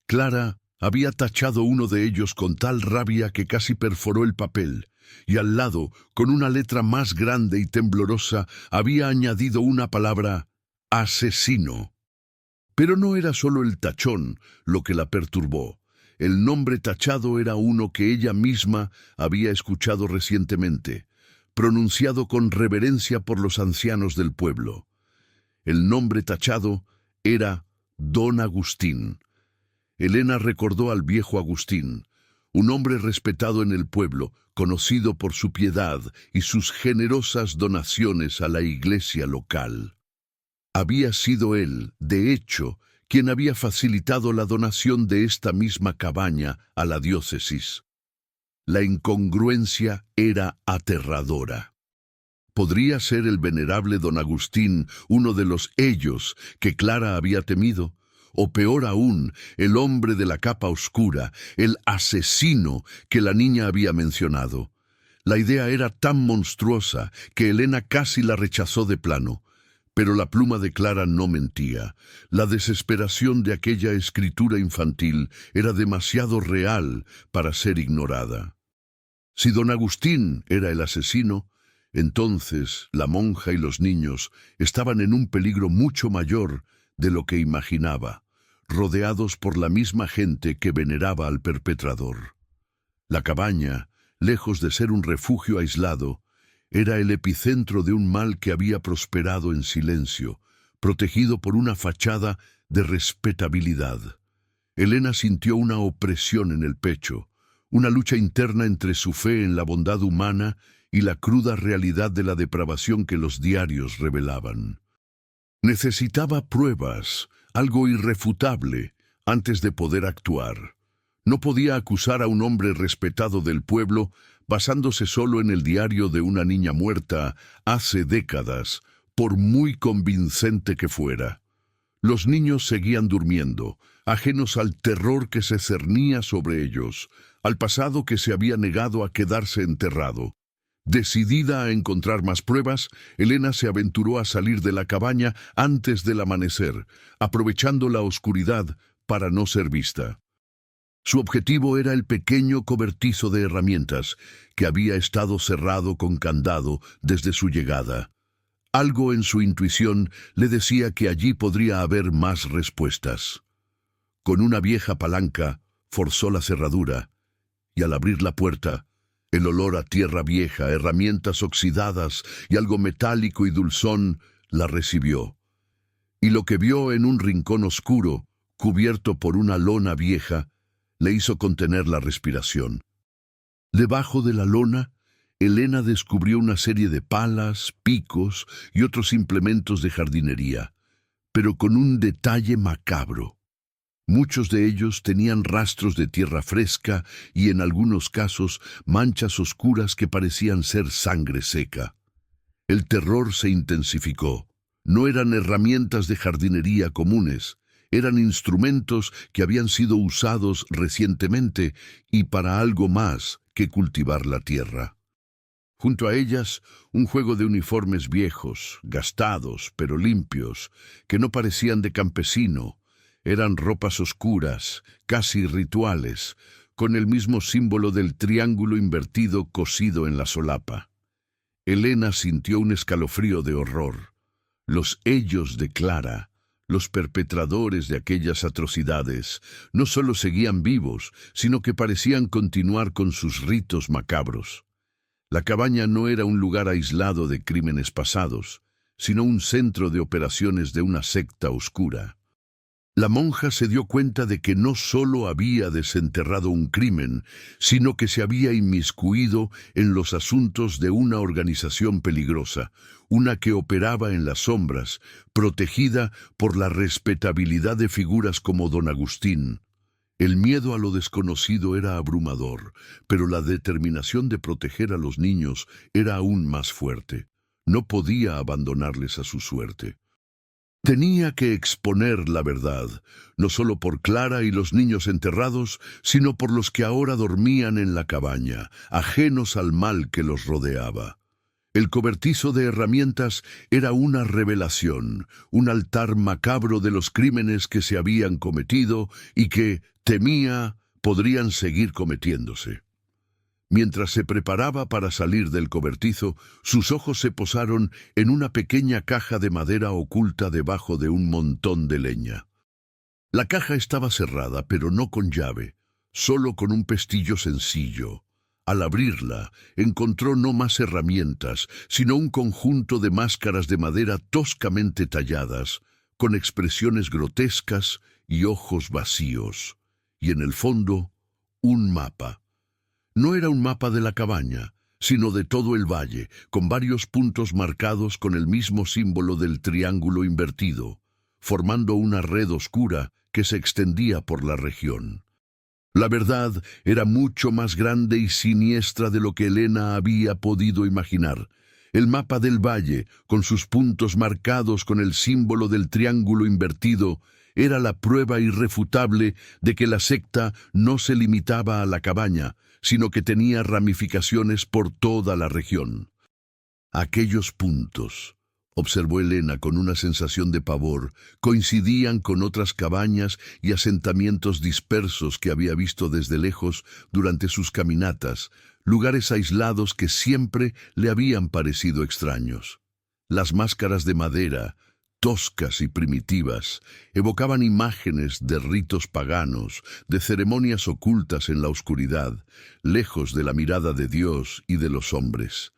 Clara había tachado uno de ellos con tal rabia que casi perforó el papel, y al lado, con una letra más grande y temblorosa, había añadido una palabra: asesino. Pero no era solo el tachón lo que la perturbó. El nombre tachado era uno que ella misma había escuchado recientemente, pronunciado con reverencia por los ancianos del pueblo. El nombre tachado era Don Agustín. Elena recordó al viejo Agustín, un hombre respetado en el pueblo, conocido por su piedad y sus generosas donaciones a la iglesia local. Había sido él, de hecho, quien había facilitado la donación de esta misma cabaña a la diócesis. La incongruencia era aterradora. ¿Podría ser el venerable don Agustín uno de los ellos que Clara había temido? O peor aún, el hombre de la capa oscura, el asesino que la niña había mencionado. La idea era tan monstruosa que Elena casi la rechazó de plano. Pero la pluma de Clara no mentía. La desesperación de aquella escritura infantil era demasiado real para ser ignorada. Si don Agustín era el asesino, entonces la monja y los niños estaban en un peligro mucho mayor de lo que imaginaba, rodeados por la misma gente que veneraba al perpetrador. La cabaña, lejos de ser un refugio aislado, era el epicentro de un mal que había prosperado en silencio, protegido por una fachada de respetabilidad. Elena sintió una opresión en el pecho, una lucha interna entre su fe en la bondad humana y la cruda realidad de la depravación que los diarios revelaban. Necesitaba pruebas, algo irrefutable, antes de poder actuar. No podía acusar a un hombre respetado del pueblo basándose solo en el diario de una niña muerta hace décadas, por muy convincente que fuera. Los niños seguían durmiendo, ajenos al terror que se cernía sobre ellos, al pasado que se había negado a quedarse enterrado. Decidida a encontrar más pruebas, Elena se aventuró a salir de la cabaña antes del amanecer, aprovechando la oscuridad para no ser vista. Su objetivo era el pequeño cobertizo de herramientas que había estado cerrado con candado desde su llegada. Algo en su intuición le decía que allí podría haber más respuestas. Con una vieja palanca, forzó la cerradura, y al abrir la puerta, el olor a tierra vieja, herramientas oxidadas y algo metálico y dulzón la recibió. Y lo que vio en un rincón oscuro, cubierto por una lona vieja, le hizo contener la respiración. Debajo de la lona, Elena descubrió una serie de palas, picos y otros implementos de jardinería, pero con un detalle macabro. Muchos de ellos tenían rastros de tierra fresca y en algunos casos manchas oscuras que parecían ser sangre seca. El terror se intensificó. No eran herramientas de jardinería comunes, eran instrumentos que habían sido usados recientemente y para algo más que cultivar la tierra. Junto a ellas, un juego de uniformes viejos, gastados pero limpios, que no parecían de campesino. Eran ropas oscuras, casi rituales, con el mismo símbolo del triángulo invertido cosido en la solapa. Elena sintió un escalofrío de horror. Los ellos de Clara, los perpetradores de aquellas atrocidades, no solo seguían vivos, sino que parecían continuar con sus ritos macabros. La cabaña no era un lugar aislado de crímenes pasados, sino un centro de operaciones de una secta oscura. La monja se dio cuenta de que no solo había desenterrado un crimen, sino que se había inmiscuido en los asuntos de una organización peligrosa, una que operaba en las sombras, protegida por la respetabilidad de figuras como don Agustín. El miedo a lo desconocido era abrumador, pero la determinación de proteger a los niños era aún más fuerte. No podía abandonarles a su suerte. Tenía que exponer la verdad, no solo por Clara y los niños enterrados, sino por los que ahora dormían en la cabaña, ajenos al mal que los rodeaba. El cobertizo de herramientas era una revelación, un altar macabro de los crímenes que se habían cometido y que, temía, podrían seguir cometiéndose. Mientras se preparaba para salir del cobertizo, sus ojos se posaron en una pequeña caja de madera oculta debajo de un montón de leña. La caja estaba cerrada, pero no con llave, solo con un pestillo sencillo. Al abrirla, encontró no más herramientas, sino un conjunto de máscaras de madera toscamente talladas, con expresiones grotescas y ojos vacíos. Y en el fondo, un mapa. No era un mapa de la cabaña, sino de todo el valle, con varios puntos marcados con el mismo símbolo del triángulo invertido, formando una red oscura que se extendía por la región. La verdad era mucho más grande y siniestra de lo que Elena había podido imaginar. El mapa del valle, con sus puntos marcados con el símbolo del triángulo invertido, era la prueba irrefutable de que la secta no se limitaba a la cabaña, sino que tenía ramificaciones por toda la región. Aquellos puntos, observó Elena con una sensación de pavor, coincidían con otras cabañas y asentamientos dispersos que había visto desde lejos durante sus caminatas, lugares aislados que siempre le habían parecido extraños. Las máscaras de madera, toscas y primitivas, evocaban imágenes de ritos paganos, de ceremonias ocultas en la oscuridad, lejos de la mirada de Dios y de los hombres.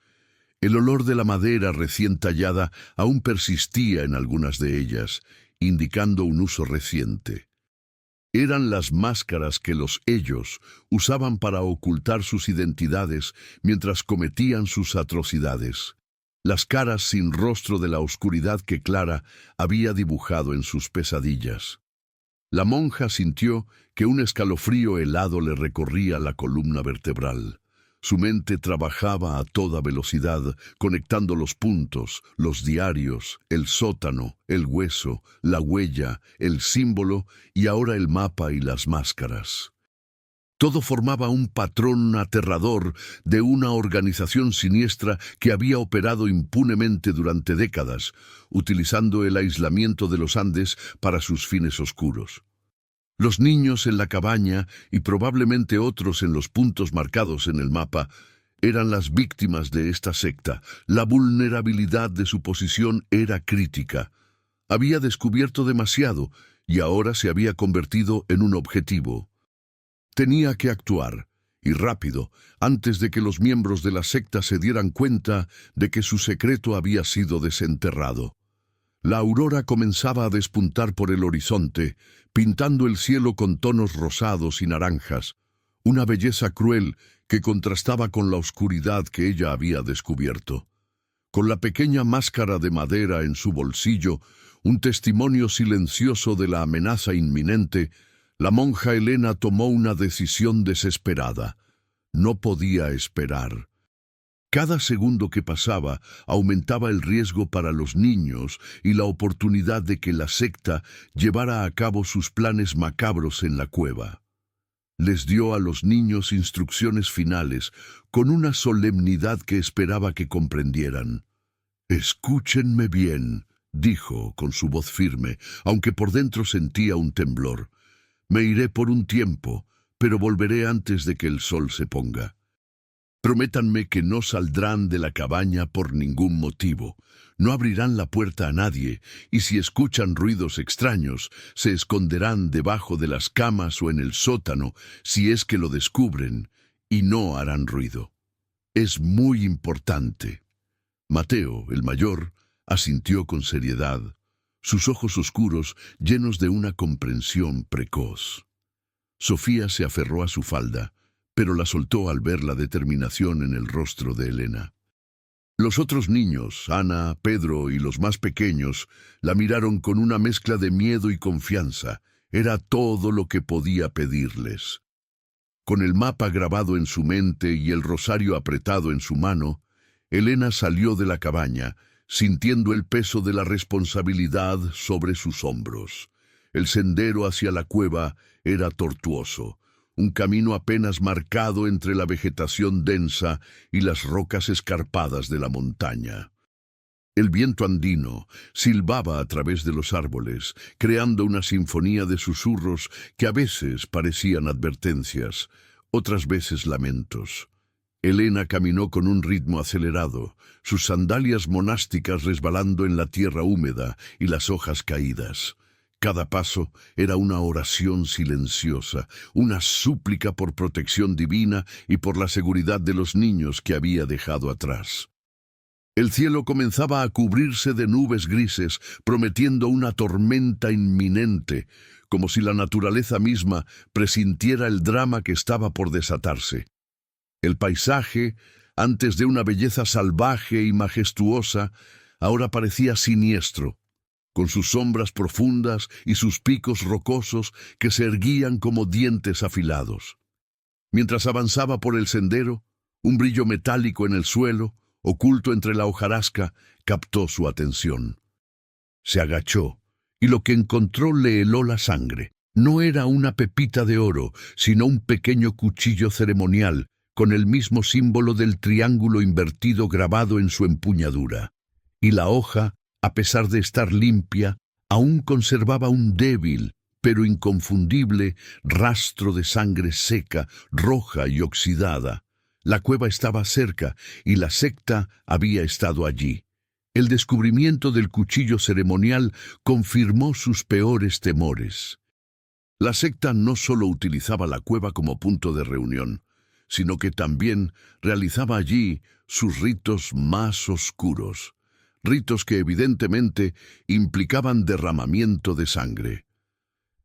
El olor de la madera recién tallada aún persistía en algunas de ellas, indicando un uso reciente. Eran las máscaras que los ellos usaban para ocultar sus identidades mientras cometían sus atrocidades. Las caras sin rostro de la oscuridad que Clara había dibujado en sus pesadillas. La monja sintió que un escalofrío helado le recorría la columna vertebral. Su mente trabajaba a toda velocidad, conectando los puntos, los diarios, el sótano, el hueso, la huella, el símbolo y ahora el mapa y las máscaras. Todo formaba un patrón aterrador de una organización siniestra que había operado impunemente durante décadas, utilizando el aislamiento de los Andes para sus fines oscuros. Los niños en la cabaña y probablemente otros en los puntos marcados en el mapa eran las víctimas de esta secta. La vulnerabilidad de su posición era crítica. Había descubierto demasiado y ahora se había convertido en un objetivo. Tenía que actuar, y rápido, antes de que los miembros de la secta se dieran cuenta de que su secreto había sido desenterrado. La aurora comenzaba a despuntar por el horizonte, pintando el cielo con tonos rosados y naranjas, una belleza cruel que contrastaba con la oscuridad que ella había descubierto. Con la pequeña máscara de madera en su bolsillo, un testimonio silencioso de la amenaza inminente, La monja Elena tomó una decisión desesperada. No podía esperar. Cada segundo que pasaba aumentaba el riesgo para los niños y la oportunidad de que la secta llevara a cabo sus planes macabros en la cueva. Les dio a los niños instrucciones finales con una solemnidad que esperaba que comprendieran. «Escúchenme bien», dijo con su voz firme, aunque por dentro sentía un temblor. «Me iré por un tiempo, pero volveré antes de que el sol se ponga. Prométanme que no saldrán de la cabaña por ningún motivo, no abrirán la puerta a nadie, y si escuchan ruidos extraños, se esconderán debajo de las camas o en el sótano, si es que lo descubren, y no harán ruido. Es muy importante». Mateo, el mayor, asintió con seriedad, sus ojos oscuros llenos de una comprensión precoz. Sofía se aferró a su falda, pero la soltó al ver la determinación en el rostro de Elena. Los otros niños, Ana, Pedro y los más pequeños, la miraron con una mezcla de miedo y confianza. Era todo lo que podía pedirles. Con el mapa grabado en su mente y el rosario apretado en su mano, Elena salió de la cabaña, sintiendo el peso de la responsabilidad sobre sus hombros. El sendero hacia la cueva era tortuoso, un camino apenas marcado entre la vegetación densa y las rocas escarpadas de la montaña. El viento andino silbaba a través de los árboles, creando una sinfonía de susurros que a veces parecían advertencias, otras veces lamentos. Elena caminó con un ritmo acelerado, sus sandalias monásticas resbalando en la tierra húmeda y las hojas caídas. Cada paso era una oración silenciosa, una súplica por protección divina y por la seguridad de los niños que había dejado atrás. El cielo comenzaba a cubrirse de nubes grises, prometiendo una tormenta inminente, como si la naturaleza misma presintiera el drama que estaba por desatarse. El paisaje, antes de una belleza salvaje y majestuosa, ahora parecía siniestro, con sus sombras profundas y sus picos rocosos que se erguían como dientes afilados. Mientras avanzaba por el sendero, un brillo metálico en el suelo, oculto entre la hojarasca, captó su atención. Se agachó, y lo que encontró le heló la sangre. No era una pepita de oro, sino un pequeño cuchillo ceremonial, con el mismo símbolo del triángulo invertido grabado en su empuñadura. Y la hoja, a pesar de estar limpia, aún conservaba un débil, pero inconfundible, rastro de sangre seca, roja y oxidada. La cueva estaba cerca y la secta había estado allí. El descubrimiento del cuchillo ceremonial confirmó sus peores temores. La secta no solo utilizaba la cueva como punto de reunión, sino que también realizaba allí sus ritos más oscuros, ritos que evidentemente implicaban derramamiento de sangre.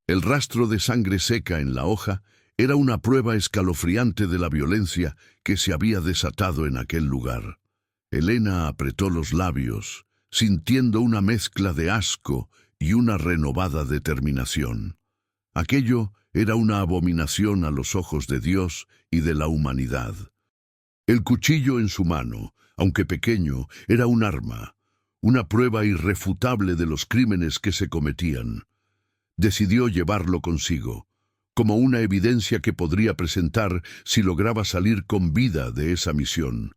El rastro de sangre seca en la hoja era una prueba escalofriante de la violencia que se había desatado en aquel lugar. Elena apretó los labios, sintiendo una mezcla de asco y una renovada determinación. Aquello era una abominación a los ojos de Dios y de la humanidad. El cuchillo en su mano, aunque pequeño, era un arma, una prueba irrefutable de los crímenes que se cometían. Decidió llevarlo consigo, como una evidencia que podría presentar si lograba salir con vida de esa misión.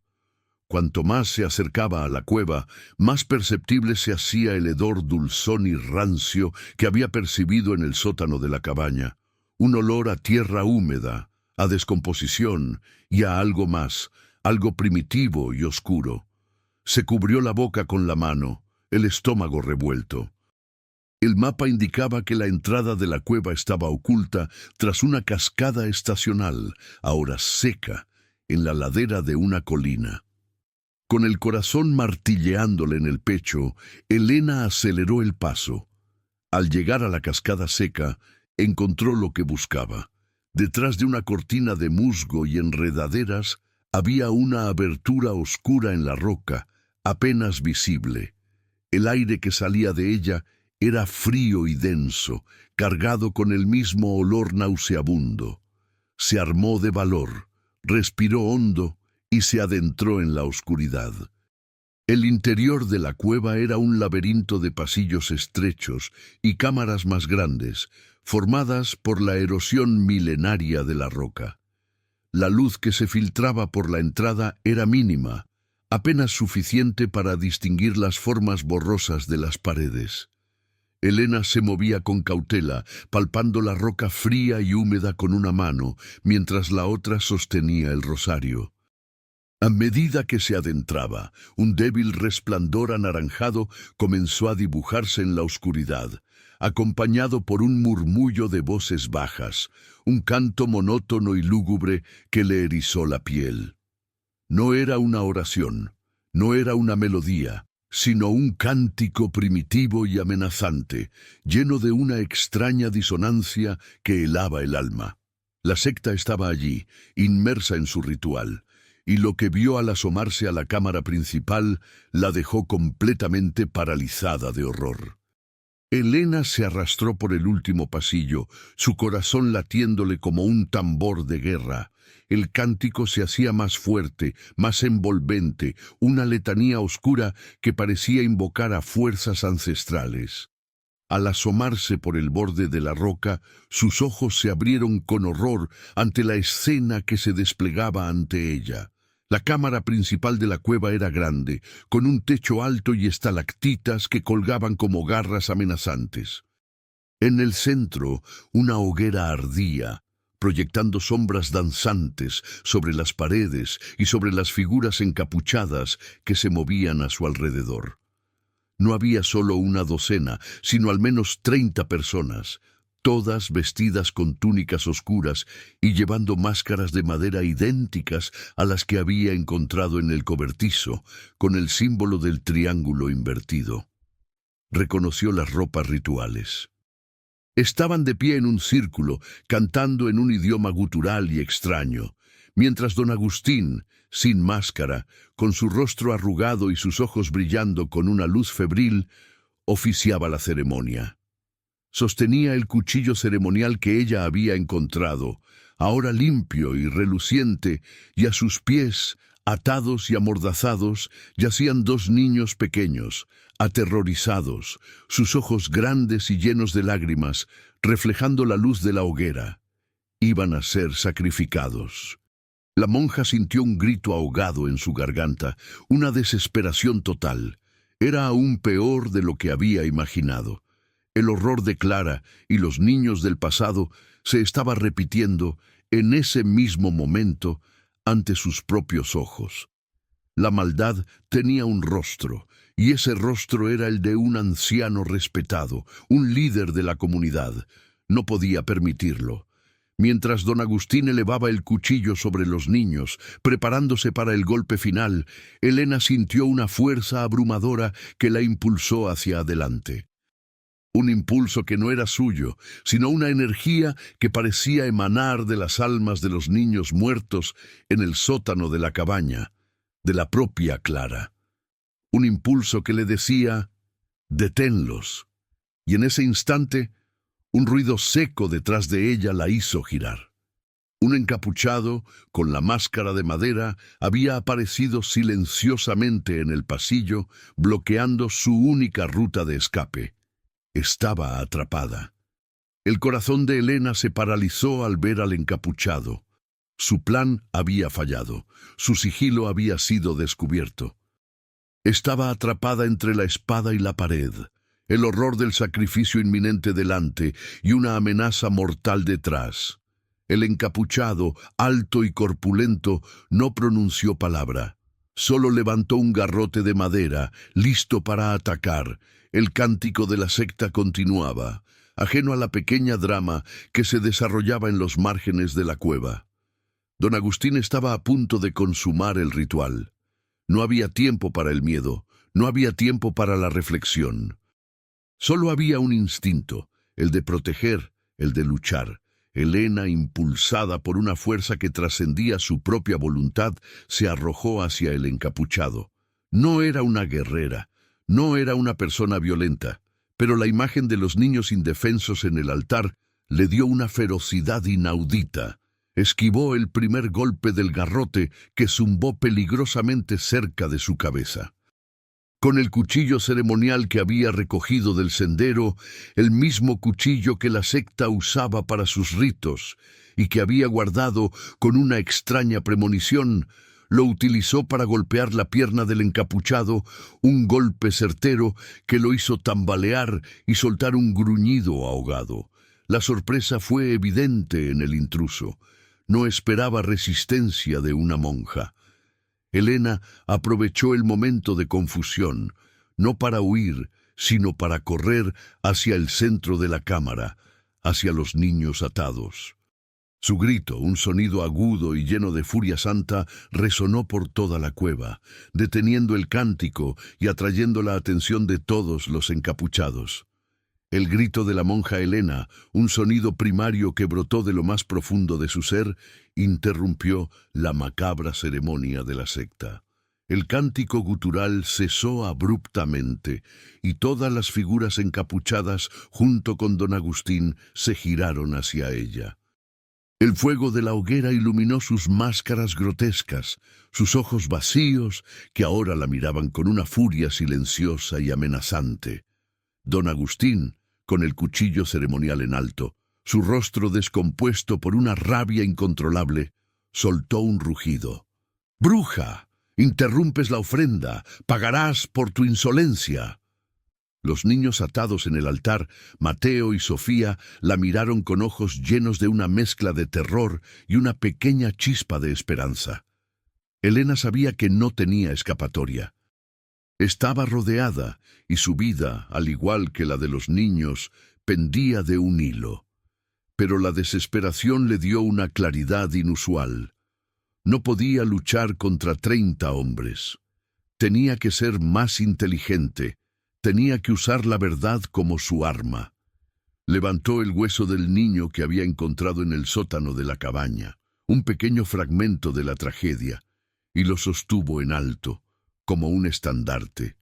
Cuanto más se acercaba a la cueva, más perceptible se hacía el hedor dulzón y rancio que había percibido en el sótano de la cabaña. Un olor a tierra húmeda, a descomposición y a algo más, algo primitivo y oscuro. Se cubrió la boca con la mano, el estómago revuelto. El mapa indicaba que la entrada de la cueva estaba oculta tras una cascada estacional, ahora seca, en la ladera de una colina. Con el corazón martilleándole en el pecho, Elena aceleró el paso. Al llegar a la cascada seca, encontró lo que buscaba. Detrás de una cortina de musgo y enredaderas había una abertura oscura en la roca, apenas visible. El aire que salía de ella Era frío y denso, cargado con el mismo olor nauseabundo. Se armó de valor, respiró hondo y se adentró en la oscuridad. El interior de la cueva era un laberinto de pasillos estrechos y cámaras más grandes, formadas por la erosión milenaria de la roca. La luz que se filtraba por la entrada era mínima, apenas suficiente para distinguir las formas borrosas de las paredes. Elena se movía con cautela, palpando la roca fría y húmeda con una mano, mientras la otra sostenía el rosario. A medida que se adentraba, un débil resplandor anaranjado comenzó a dibujarse en la oscuridad, acompañado por un murmullo de voces bajas, un canto monótono y lúgubre que le erizó la piel. No era una oración, no era una melodía, sino un cántico primitivo y amenazante, lleno de una extraña disonancia que helaba el alma. La secta estaba allí, inmersa en su ritual, y lo que vio al asomarse a la cámara principal la dejó completamente paralizada de horror. Elena se arrastró por el último pasillo, su corazón latiéndole como un tambor de guerra. El cántico se hacía más fuerte, más envolvente, una letanía oscura que parecía invocar a fuerzas ancestrales. Al asomarse por el borde de la roca, sus ojos se abrieron con horror ante la escena que se desplegaba ante ella. La cámara principal de la cueva era grande, con un techo alto y estalactitas que colgaban como garras amenazantes. En el centro, una hoguera ardía, proyectando sombras danzantes sobre las paredes y sobre las figuras encapuchadas que se movían a su alrededor. No había solo una docena, sino al menos 30 personas, todas vestidas con túnicas oscuras y llevando máscaras de madera idénticas a las que había encontrado en el cobertizo, con el símbolo del triángulo invertido. Reconoció las ropas rituales. Estaban de pie en un círculo, cantando en un idioma gutural y extraño, mientras don Agustín, sin máscara, con su rostro arrugado y sus ojos brillando con una luz febril, oficiaba la ceremonia. Sostenía el cuchillo ceremonial que ella había encontrado, ahora limpio y reluciente, y a sus pies, atados y amordazados, yacían 2 niños pequeños, aterrorizados, sus ojos grandes y llenos de lágrimas, reflejando la luz de la hoguera. Iban a ser sacrificados. La monja sintió un grito ahogado en su garganta, una desesperación total. Era aún peor de lo que había imaginado. El horror de Clara y los niños del pasado se estaba repitiendo en ese mismo momento ante sus propios ojos. La maldad tenía un rostro, y ese rostro era el de un anciano respetado, un líder de la comunidad. No podía permitirlo. Mientras don Agustín elevaba el cuchillo sobre los niños, preparándose para el golpe final, Elena sintió una fuerza abrumadora que la impulsó hacia adelante. Un impulso que no era suyo, sino una energía que parecía emanar de las almas de los niños muertos en el sótano de la cabaña, de la propia Clara. Un impulso que le decía, «Deténlos». Y en ese instante, un ruido seco detrás de ella la hizo girar. Un encapuchado, con la máscara de madera, había aparecido silenciosamente en el pasillo, bloqueando su única ruta de escape. Estaba atrapada. El corazón de Elena se paralizó al ver al encapuchado. Su plan había fallado. Su sigilo había sido descubierto. Estaba atrapada entre la espada y la pared, el horror del sacrificio inminente delante y una amenaza mortal detrás. El encapuchado, alto y corpulento, no pronunció palabra. Solo levantó un garrote de madera, listo para atacar. El cántico de la secta continuaba, ajeno a la pequeña drama que se desarrollaba en los márgenes de la cueva. Don Agustín estaba a punto de consumar el ritual. No había tiempo para el miedo, no había tiempo para la reflexión. Solo había un instinto, el de proteger, el de luchar. Elena, impulsada por una fuerza que trascendía su propia voluntad, se arrojó hacia el encapuchado. No era una guerrera, no era una persona violenta, Pero la imagen de los niños indefensos en el altar le dio una ferocidad inaudita. Esquivó el primer golpe del garrote que zumbó peligrosamente cerca de su cabeza. Con el cuchillo ceremonial que había recogido del sendero, el mismo cuchillo que la secta usaba para sus ritos y que había guardado con una extraña premonición, lo utilizó para golpear la pierna del encapuchado, un golpe certero que lo hizo tambalear y soltar un gruñido ahogado. La sorpresa fue evidente en el intruso. No esperaba resistencia de una monja. Helena aprovechó el momento de confusión, no para huir, sino para correr hacia el centro de la cámara, hacia los niños atados. Su grito, un sonido agudo y lleno de furia santa, resonó por toda la cueva, deteniendo el cántico y atrayendo la atención de todos los encapuchados. El grito de la monja Helena, un sonido primario que brotó de lo más profundo de su ser, interrumpió la macabra ceremonia de la secta. El cántico gutural cesó abruptamente, y todas las figuras encapuchadas, junto con don Agustín, se giraron hacia ella. El fuego de la hoguera iluminó sus máscaras grotescas, sus ojos vacíos, que ahora la miraban con una furia silenciosa y amenazante. Don Agustín, con el cuchillo ceremonial en alto, su rostro descompuesto por una rabia incontrolable, soltó un rugido. «¡Bruja! Interrumpes la ofrenda. Pagarás por tu insolencia». Los niños atados en el altar, Mateo y Sofía, la miraron con ojos llenos de una mezcla de terror y una pequeña chispa de esperanza. Helena sabía que no tenía escapatoria. Estaba rodeada, y su vida, al igual que la de los niños, pendía de un hilo. Pero la desesperación le dio una claridad inusual. No podía luchar contra 30 hombres. Tenía que ser más inteligente. Tenía que usar la verdad como su arma. Levantó el hueso del niño que había encontrado en el sótano de la cabaña, un pequeño fragmento de la tragedia, y lo sostuvo en alto, como un estandarte.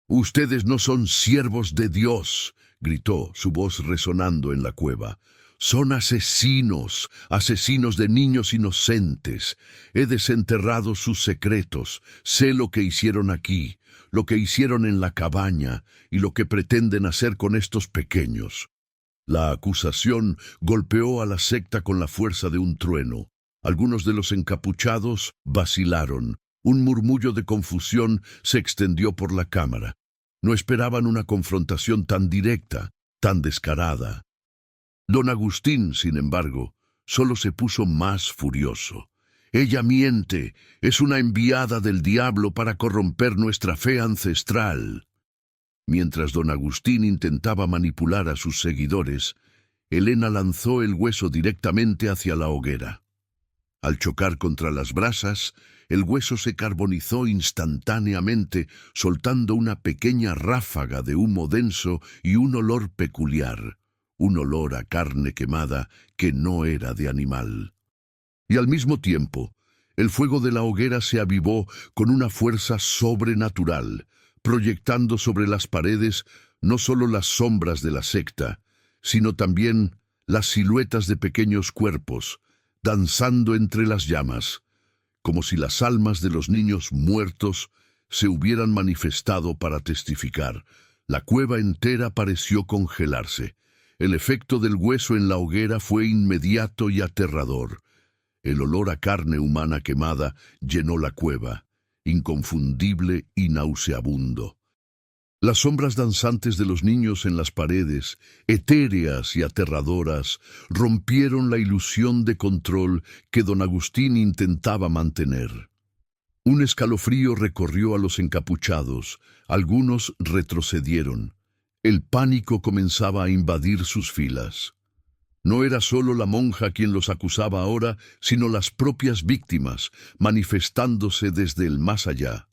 «Ustedes no son siervos de Dios», gritó, su voz resonando en la cueva. «Son asesinos, asesinos de niños inocentes. He desenterrado sus secretos, sé lo que hicieron aquí, lo que hicieron en la cabaña y lo que pretenden hacer con estos pequeños». La acusación golpeó a la secta con la fuerza de un trueno. Algunos de los encapuchados vacilaron. Un murmullo de confusión se extendió por la cámara. No esperaban una confrontación tan directa, tan descarada. Don Agustín, sin embargo, solo se puso más furioso. «Ella miente, es una enviada del diablo para corromper nuestra fe ancestral». Mientras don Agustín intentaba manipular a sus seguidores, Helena lanzó el hueso directamente hacia la hoguera. Al chocar contra las brasas, el hueso se carbonizó instantáneamente, soltando una pequeña ráfaga de humo denso y un olor peculiar, un olor a carne quemada que no era de animal. Y al mismo tiempo, el fuego de la hoguera se avivó con una fuerza sobrenatural, proyectando sobre las paredes no solo las sombras de la secta, sino también las siluetas de pequeños cuerpos, danzando entre las llamas, como si las almas de los niños muertos se hubieran manifestado para testificar. La cueva entera pareció congelarse. El efecto del hueso en la hoguera fue inmediato y aterrador. El olor a carne humana quemada llenó la cueva, inconfundible y nauseabundo. Las sombras danzantes de los niños en las paredes, etéreas y aterradoras, rompieron la ilusión de control que don Agustín intentaba mantener. Un escalofrío recorrió a los encapuchados, algunos retrocedieron. El pánico comenzaba a invadir sus filas. No era solo la monja quien los acusaba ahora, sino las propias víctimas, manifestándose desde el más allá.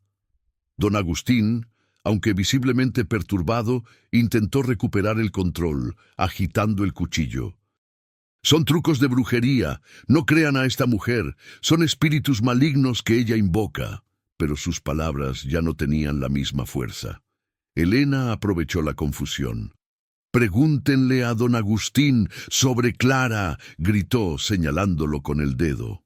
Don Agustín, aunque visiblemente perturbado, intentó recuperar el control, agitando el cuchillo. «Son trucos de brujería, no crean a esta mujer, son espíritus malignos que ella invoca». Pero sus palabras ya no tenían la misma fuerza. Elena aprovechó la confusión. «Pregúntenle a don Agustín sobre Clara», gritó, señalándolo con el dedo.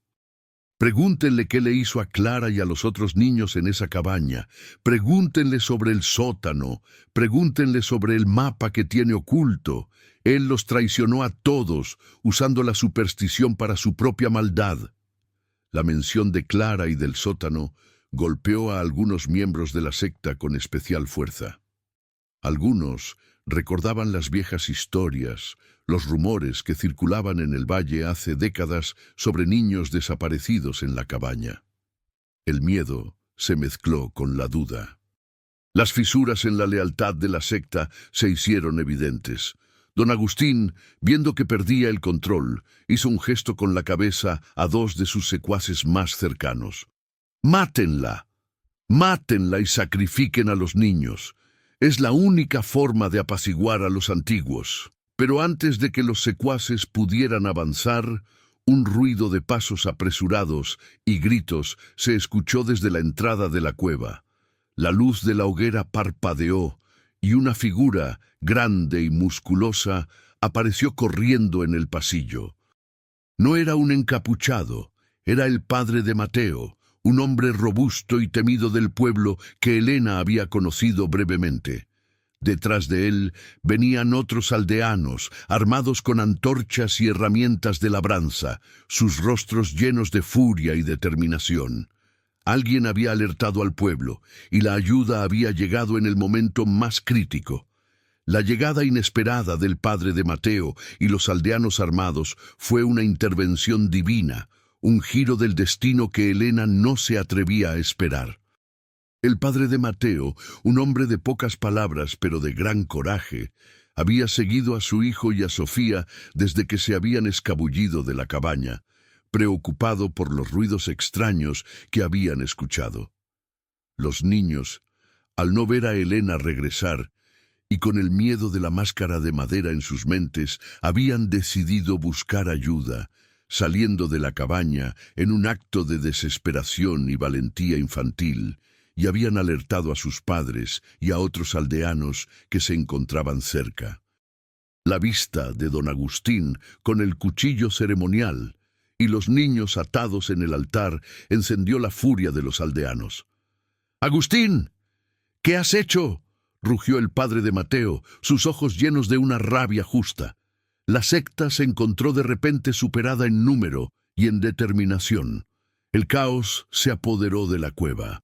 «Pregúntenle qué le hizo a Clara y a los otros niños en esa cabaña. Pregúntenle sobre el sótano. Pregúntenle sobre el mapa que tiene oculto. Él los traicionó a todos, usando la superstición para su propia maldad». La mención de Clara y del sótano golpeó a algunos miembros de la secta con especial fuerza. Algunos recordaban las viejas historias, los rumores que circulaban en el valle hace décadas sobre niños desaparecidos en la cabaña. El miedo se mezcló con la duda. Las fisuras en la lealtad de la secta se hicieron evidentes. Don Agustín, viendo que perdía el control, hizo un gesto con la cabeza a dos de sus secuaces más cercanos. «¡Mátenla! ¡Mátenla y sacrifiquen a los niños! Es la única forma de apaciguar a los antiguos». Pero antes de que los secuaces pudieran avanzar, un ruido de pasos apresurados y gritos se escuchó desde la entrada de la cueva. La luz de la hoguera parpadeó y una figura, grande y musculosa, apareció corriendo en el pasillo. No era un encapuchado, era el padre de Mateo, un hombre robusto y temido del pueblo que Elena había conocido brevemente. Detrás de él venían otros aldeanos, armados con antorchas y herramientas de labranza, sus rostros llenos de furia y determinación. Alguien había alertado al pueblo, y la ayuda había llegado en el momento más crítico. La llegada inesperada del padre de Mateo y los aldeanos armados fue una intervención divina, un giro del destino que Elena no se atrevía a esperar. El padre de Mateo, un hombre de pocas palabras pero de gran coraje, había seguido a su hijo y a Sofía desde que se habían escabullido de la cabaña, preocupado por los ruidos extraños que habían escuchado. Los niños, al no ver a Elena regresar, y con el miedo de la máscara de madera en sus mentes, habían decidido buscar ayuda, saliendo de la cabaña en un acto de desesperación y valentía infantil, y habían alertado a sus padres y a otros aldeanos que se encontraban cerca. La vista de don Agustín con el cuchillo ceremonial y los niños atados en el altar encendió la furia de los aldeanos. «¡Agustín! ¿Qué has hecho?», rugió el padre de Mateo, sus ojos llenos de una rabia justa. La secta se encontró de repente superada en número y en determinación. El caos se apoderó de la cueva.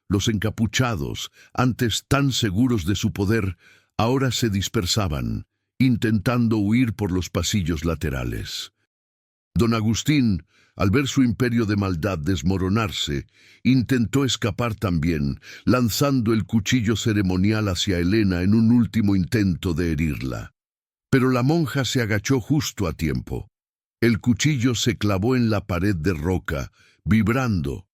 Los encapuchados, antes tan seguros de su poder, ahora se dispersaban, intentando huir por los pasillos laterales. Don Agustín, al ver su imperio de maldad desmoronarse, intentó escapar también, lanzando el cuchillo ceremonial hacia Elena en un último intento de herirla. Pero la monja se agachó justo a tiempo. El cuchillo se clavó en la pared de roca, vibrando.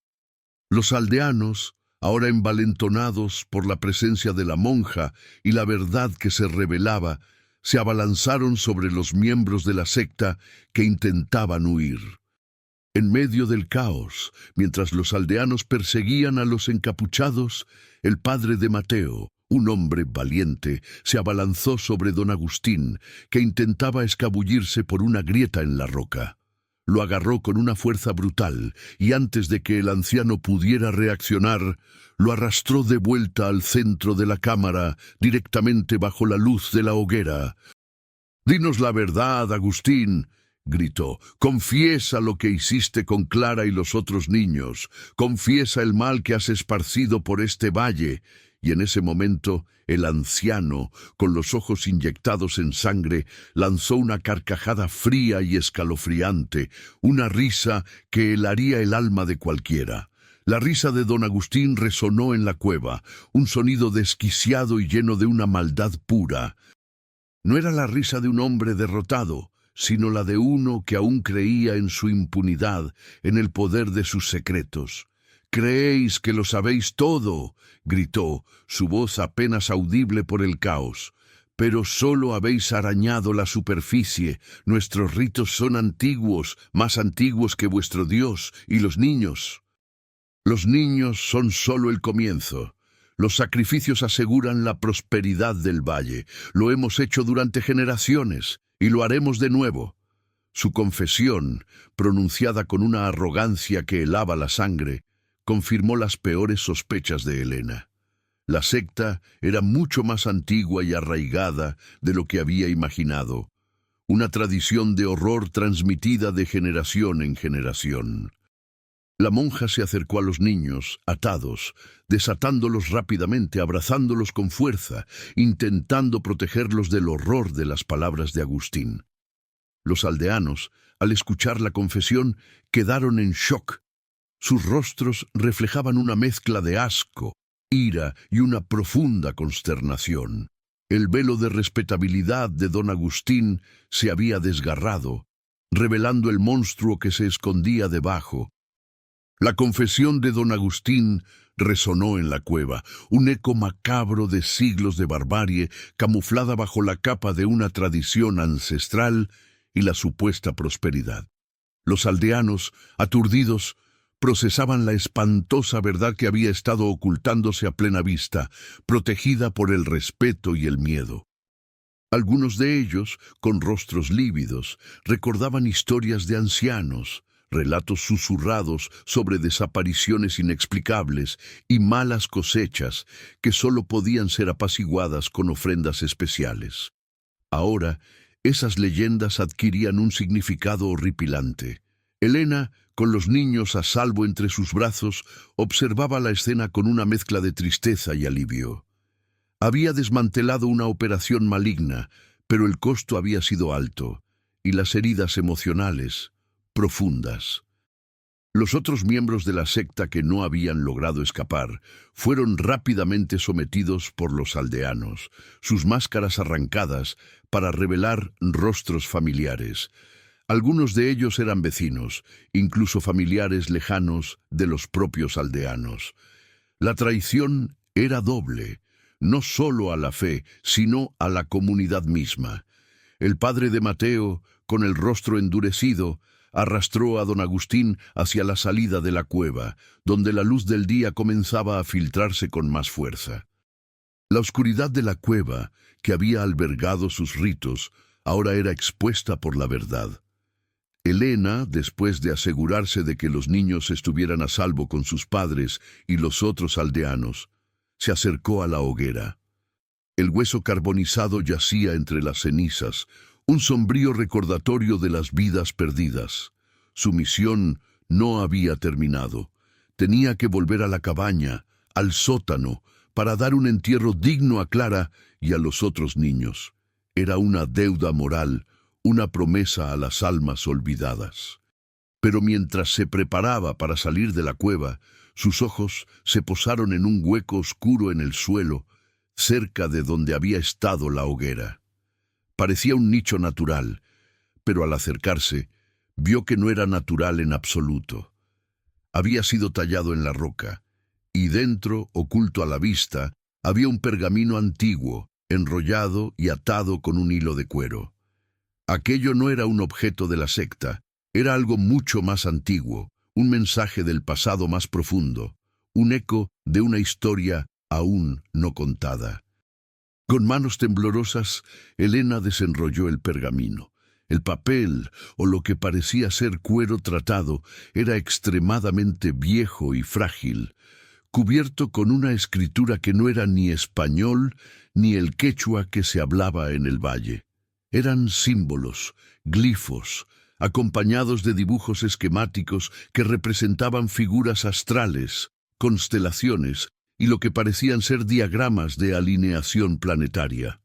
Los aldeanos, ahora envalentonados por la presencia de la monja y la verdad que se revelaba, se abalanzaron sobre los miembros de la secta que intentaban huir. En medio del caos, mientras los aldeanos perseguían a los encapuchados, el padre de Mateo, un hombre valiente, se abalanzó sobre don Agustín, que intentaba escabullirse por una grieta en la roca. Lo agarró con una fuerza brutal y antes de que el anciano pudiera reaccionar, lo arrastró de vuelta al centro de la cámara, directamente bajo la luz de la hoguera. «Dinos la verdad, Agustín», gritó. «Confiesa lo que hiciste con Clara y los otros niños. Confiesa el mal que has esparcido por este valle». Y en ese momento, el anciano, con los ojos inyectados en sangre, lanzó una carcajada fría y escalofriante, una risa que helaría el alma de cualquiera. La risa de don Agustín resonó en la cueva, un sonido desquiciado y lleno de una maldad pura. No era la risa de un hombre derrotado, sino la de uno que aún creía en su impunidad, en el poder de sus secretos. «Creéis que lo sabéis todo», gritó, su voz apenas audible por el caos. «Pero solo habéis arañado la superficie. Nuestros ritos son antiguos, más antiguos que vuestro Dios y los niños. Los niños son solo el comienzo. Los sacrificios aseguran la prosperidad del valle. Lo hemos hecho durante generaciones y lo haremos de nuevo. Su confesión, pronunciada con una arrogancia que helaba la sangre, confirmó las peores sospechas de Helena. La secta era mucho más antigua y arraigada de lo que había imaginado, una tradición de horror transmitida de generación en generación. La monja se acercó a los niños, atados, desatándolos rápidamente, abrazándolos con fuerza, intentando protegerlos del horror de las palabras de Agustín. Los aldeanos, al escuchar la confesión, quedaron en shock. Sus rostros reflejaban una mezcla de asco, ira y una profunda consternación. El velo de respetabilidad de don Agustín se había desgarrado, revelando el monstruo que se escondía debajo. La confesión de don Agustín resonó en la cueva, un eco macabro de siglos de barbarie camuflada bajo la capa de una tradición ancestral y la supuesta prosperidad. Los aldeanos, aturdidos, procesaban la espantosa verdad que había estado ocultándose a plena vista, protegida por el respeto y el miedo. Algunos de ellos, con rostros lívidos, recordaban historias de ancianos, relatos susurrados sobre desapariciones inexplicables y malas cosechas que solo podían ser apaciguadas con ofrendas especiales. Ahora, esas leyendas adquirían un significado horripilante. Helena, con los niños a salvo entre sus brazos, observaba la escena con una mezcla de tristeza y alivio. Había desmantelado una operación maligna, pero el costo había sido alto, y las heridas emocionales, profundas. Los otros miembros de la secta que no habían logrado escapar fueron rápidamente sometidos por los aldeanos, sus máscaras arrancadas para revelar rostros familiares. Algunos de ellos eran vecinos, incluso familiares lejanos de los propios aldeanos. La traición era doble, no solo a la fe, sino a la comunidad misma. El padre de Mateo, con el rostro endurecido, arrastró a don Agustín hacia la salida de la cueva, donde la luz del día comenzaba a filtrarse con más fuerza. La oscuridad de la cueva, que había albergado sus ritos, ahora era expuesta por la verdad. Helena, después de asegurarse de que los niños estuvieran a salvo con sus padres y los otros aldeanos, se acercó a la hoguera. El hueso carbonizado yacía entre las cenizas, un sombrío recordatorio de las vidas perdidas. Su misión no había terminado. Tenía que volver a la cabaña, al sótano, para dar un entierro digno a Clara y a los otros niños. Era una deuda moral, una promesa a las almas olvidadas. Pero mientras se preparaba para salir de la cueva, sus ojos se posaron en un hueco oscuro en el suelo, cerca de donde había estado la hoguera. Parecía un nicho natural, pero al acercarse, vio que no era natural en absoluto. Había sido tallado en la roca, y dentro, oculto a la vista, había un pergamino antiguo, enrollado y atado con un hilo de cuero. Aquello no era un objeto de la secta, era algo mucho más antiguo, un mensaje del pasado más profundo, un eco de una historia aún no contada. Con manos temblorosas, Helena desenrolló el pergamino. El papel, o lo que parecía ser cuero tratado, era extremadamente viejo y frágil, cubierto con una escritura que no era ni español ni el quechua que se hablaba en el valle. Eran símbolos, glifos, acompañados de dibujos esquemáticos que representaban figuras astrales, constelaciones y lo que parecían ser diagramas de alineación planetaria.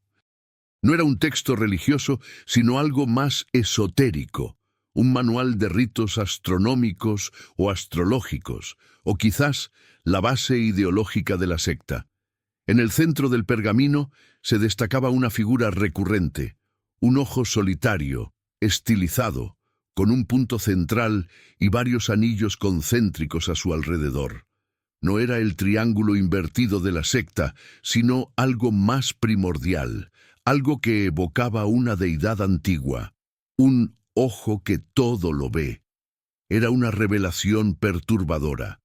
No era un texto religioso, sino algo más esotérico, un manual de ritos astronómicos o astrológicos, o quizás la base ideológica de la secta. En el centro del pergamino se destacaba una figura recurrente, un ojo solitario, estilizado, con un punto central y varios anillos concéntricos a su alrededor. No era el triángulo invertido de la secta, sino algo más primordial, algo que evocaba una deidad antigua, un ojo que todo lo ve. Era una revelación perturbadora.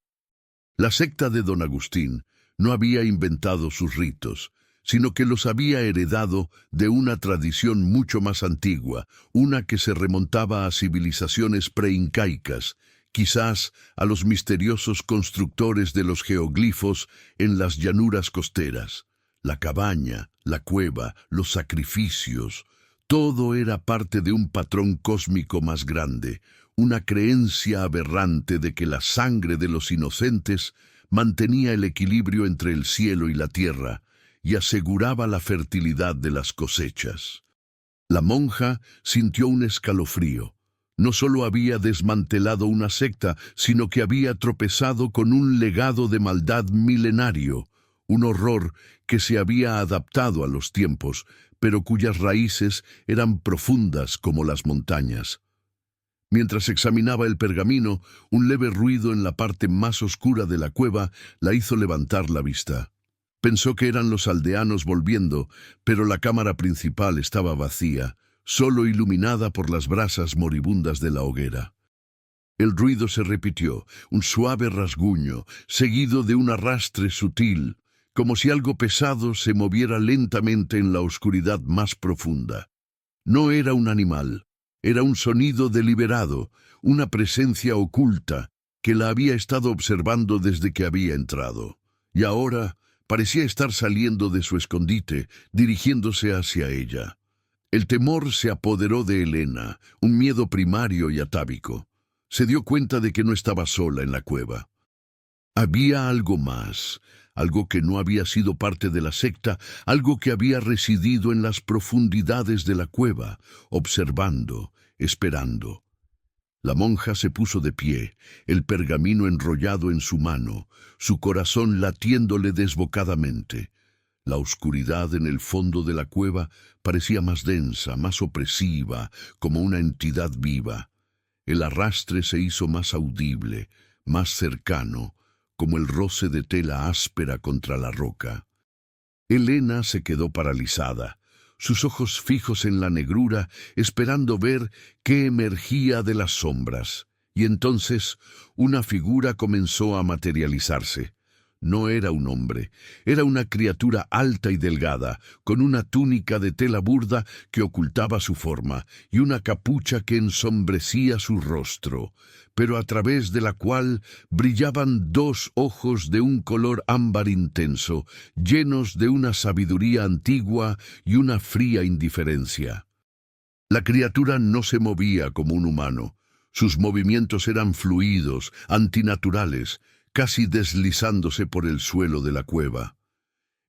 La secta de don Agustín no había inventado sus ritos, sino que los había heredado de una tradición mucho más antigua, una que se remontaba a civilizaciones preincaicas, quizás a los misteriosos constructores de los geoglifos en las llanuras costeras. La cabaña, la cueva, los sacrificios, todo era parte de un patrón cósmico más grande, una creencia aberrante de que la sangre de los inocentes mantenía el equilibrio entre el cielo y la tierra y aseguraba la fertilidad de las cosechas. La monja sintió un escalofrío. No solo había desmantelado una secta, sino que había tropezado con un legado de maldad milenario, un horror que se había adaptado a los tiempos, pero cuyas raíces eran profundas como las montañas. Mientras examinaba el pergamino, un leve ruido en la parte más oscura de la cueva la hizo levantar la vista. Pensó que eran los aldeanos volviendo, pero la cámara principal estaba vacía, solo iluminada por las brasas moribundas de la hoguera. El ruido se repitió, un suave rasguño, seguido de un arrastre sutil, como si algo pesado se moviera lentamente en la oscuridad más profunda. No era un animal, era un sonido deliberado, una presencia oculta que la había estado observando desde que había entrado. Y ahora parecía estar saliendo de su escondite, dirigiéndose hacia ella. El temor se apoderó de Elena, un miedo primario y atávico. Se dio cuenta de que no estaba sola en la cueva. Había algo más, algo que no había sido parte de la secta, algo que había residido en las profundidades de la cueva, observando, esperando. La monja se puso de pie, el pergamino enrollado en su mano, su corazón latiéndole desbocadamente. La oscuridad en el fondo de la cueva parecía más densa, más opresiva, como una entidad viva. El arrastre se hizo más audible, más cercano, como el roce de tela áspera contra la roca. Elena se quedó paralizada, sus ojos fijos en la negrura, esperando ver qué emergía de las sombras. Y entonces una figura comenzó a materializarse. No era un hombre, era una criatura alta y delgada, con una túnica de tela burda que ocultaba su forma y una capucha que ensombrecía su rostro, pero a través de la cual brillaban dos ojos de un color ámbar intenso, llenos de una sabiduría antigua y una fría indiferencia. La criatura no se movía como un humano. Sus movimientos eran fluidos, antinaturales, casi deslizándose por el suelo de la cueva.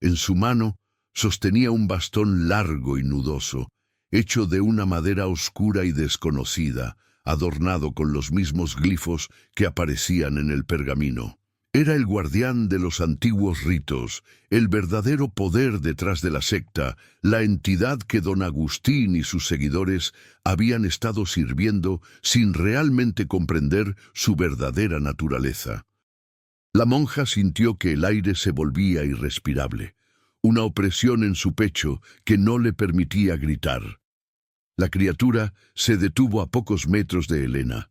En su mano sostenía un bastón largo y nudoso, hecho de una madera oscura y desconocida, adornado con los mismos glifos que aparecían en el pergamino. Era el guardián de los antiguos ritos, el verdadero poder detrás de la secta, la entidad que don Agustín y sus seguidores habían estado sirviendo sin realmente comprender su verdadera naturaleza. La monja sintió que el aire se volvía irrespirable, una opresión en su pecho que no le permitía gritar. La criatura se detuvo a pocos metros de Elena.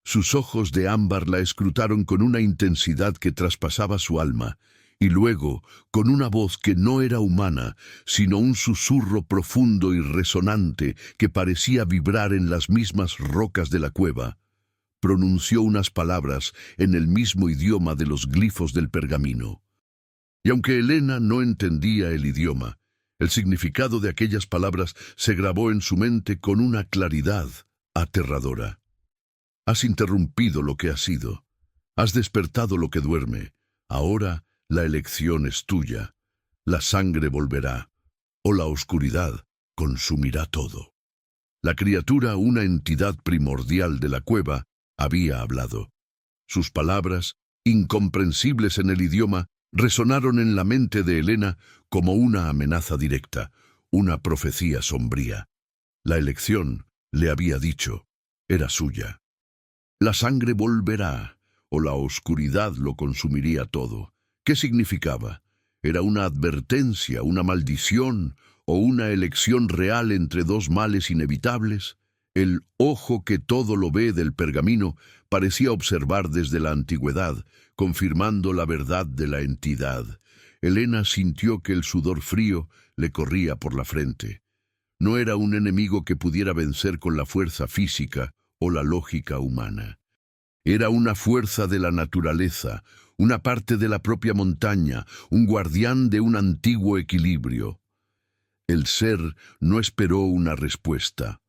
Sus ojos de ámbar la escrutaron con una intensidad que traspasaba su alma, y luego, con una voz que no era humana, sino un susurro profundo y resonante que parecía vibrar en las mismas rocas de la cueva, pronunció unas palabras en el mismo idioma de los glifos del pergamino. Y aunque Elena no entendía el idioma, el significado de aquellas palabras se grabó en su mente con una claridad aterradora. Has interrumpido lo que ha sido. Has despertado lo que duerme. Ahora la elección es tuya. La sangre volverá, o la oscuridad consumirá todo. La criatura, una entidad primordial de la cueva, había hablado. Sus palabras, incomprensibles en el idioma, resonaron en la mente de Elena como una amenaza directa, una profecía sombría. La elección, le había dicho, era suya. La sangre volverá, o la oscuridad lo consumiría todo. ¿Qué significaba? ¿Era una advertencia, una maldición, o una elección real entre dos males inevitables? El ojo que todo lo ve del pergamino parecía observar desde la antigüedad, confirmando la verdad de la entidad. Elena sintió que el sudor frío le corría por la frente. No era un enemigo que pudiera vencer con la fuerza física o la lógica humana. Era una fuerza de la naturaleza, una parte de la propia montaña, un guardián de un antiguo equilibrio. El ser no esperó una respuesta.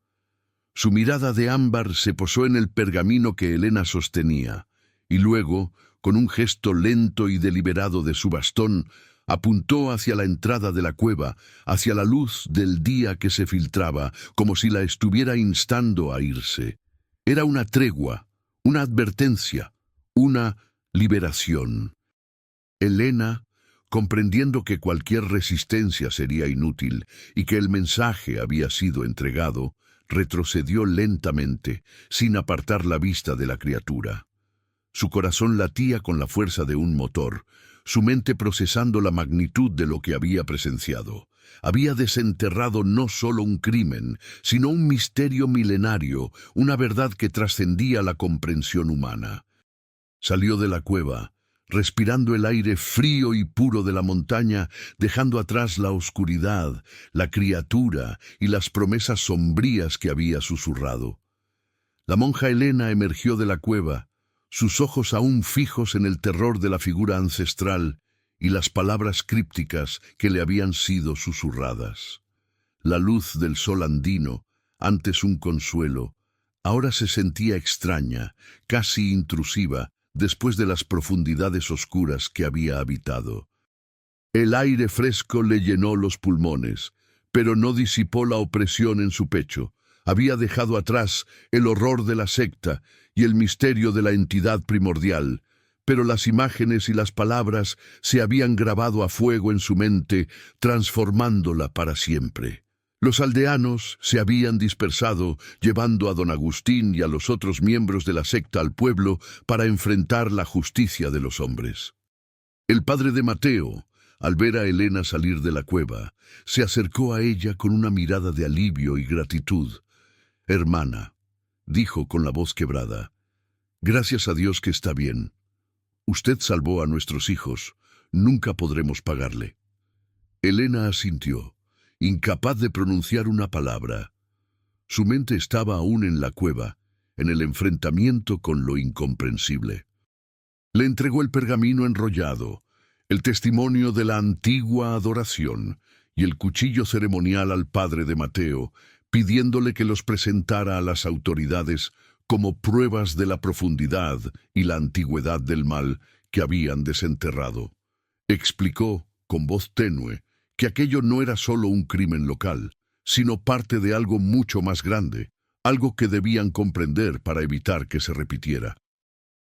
Su mirada de ámbar se posó en el pergamino que Elena sostenía, y luego, con un gesto lento y deliberado de su bastón, apuntó hacia la entrada de la cueva, hacia la luz del día que se filtraba, como si la estuviera instando a irse. Era una tregua, una advertencia, una liberación. Elena, comprendiendo que cualquier resistencia sería inútil y que el mensaje había sido entregado, retrocedió lentamente, sin apartar la vista de la criatura. Su corazón latía con la fuerza de un motor, su mente procesando la magnitud de lo que había presenciado. Había desenterrado no solo un crimen, sino un misterio milenario, una verdad que trascendía la comprensión humana. Salió de la cueva, respirando el aire frío y puro de la montaña, dejando atrás la oscuridad, la criatura y las promesas sombrías que había susurrado. La monja Elena emergió de la cueva, sus ojos aún fijos en el terror de la figura ancestral y las palabras crípticas que le habían sido susurradas. La luz del sol andino, antes un consuelo, ahora se sentía extraña, casi intrusiva, después de las profundidades oscuras que había habitado. El aire fresco le llenó los pulmones, pero no disipó la opresión en su pecho. Había dejado atrás el horror de la secta y el misterio de la entidad primordial, pero las imágenes y las palabras se habían grabado a fuego en su mente, transformándola para siempre. Los aldeanos se habían dispersado, llevando a don Agustín y a los otros miembros de la secta al pueblo para enfrentar la justicia de los hombres. El padre de Mateo, al ver a Elena salir de la cueva, se acercó a ella con una mirada de alivio y gratitud. «Hermana», dijo con la voz quebrada, «gracias a Dios que está bien. Usted salvó a nuestros hijos, nunca podremos pagarle». Elena asintió, incapaz de pronunciar una palabra. Su mente estaba aún en la cueva, en el enfrentamiento con lo incomprensible. Le entregó el pergamino enrollado, el testimonio de la antigua adoración y el cuchillo ceremonial al padre de Mateo, pidiéndole que los presentara a las autoridades como pruebas de la profundidad y la antigüedad del mal que habían desenterrado. Explicó, con voz tenue, que aquello no era solo un crimen local, sino parte de algo mucho más grande, algo que debían comprender para evitar que se repitiera.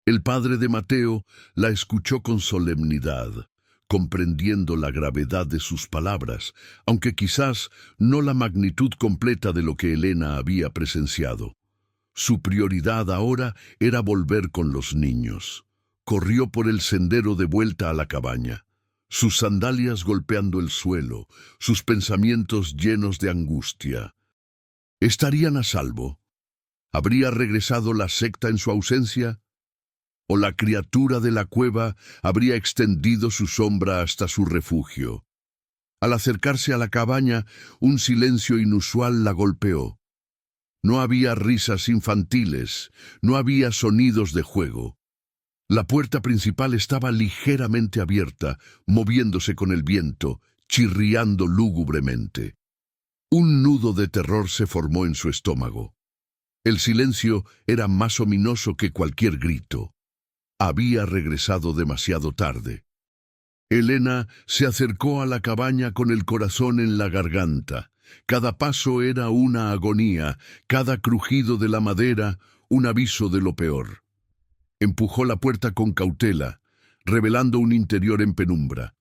El padre de Mateo la escuchó con solemnidad, comprendiendo la gravedad de sus palabras, aunque quizás no la magnitud completa de lo que Elena había presenciado. Su prioridad ahora era volver con los niños. Corrió por el sendero de vuelta a la cabaña, sus sandalias golpeando el suelo, sus pensamientos llenos de angustia. ¿Estarían a salvo? ¿Habría regresado la secta en su ausencia? ¿O la criatura de la cueva habría extendido su sombra hasta su refugio? Al acercarse a la cabaña, un silencio inusual la golpeó. No había risas infantiles, no había sonidos de juego. La puerta principal estaba ligeramente abierta, moviéndose con el viento, chirriando lúgubremente. Un nudo de terror se formó en su estómago. El silencio era más ominoso que cualquier grito. Había regresado demasiado tarde. Elena se acercó a la cabaña con el corazón en la garganta. Cada paso era una agonía, cada crujido de la madera un aviso de lo peor. Empujó la puerta con cautela, revelando un interior en penumbra.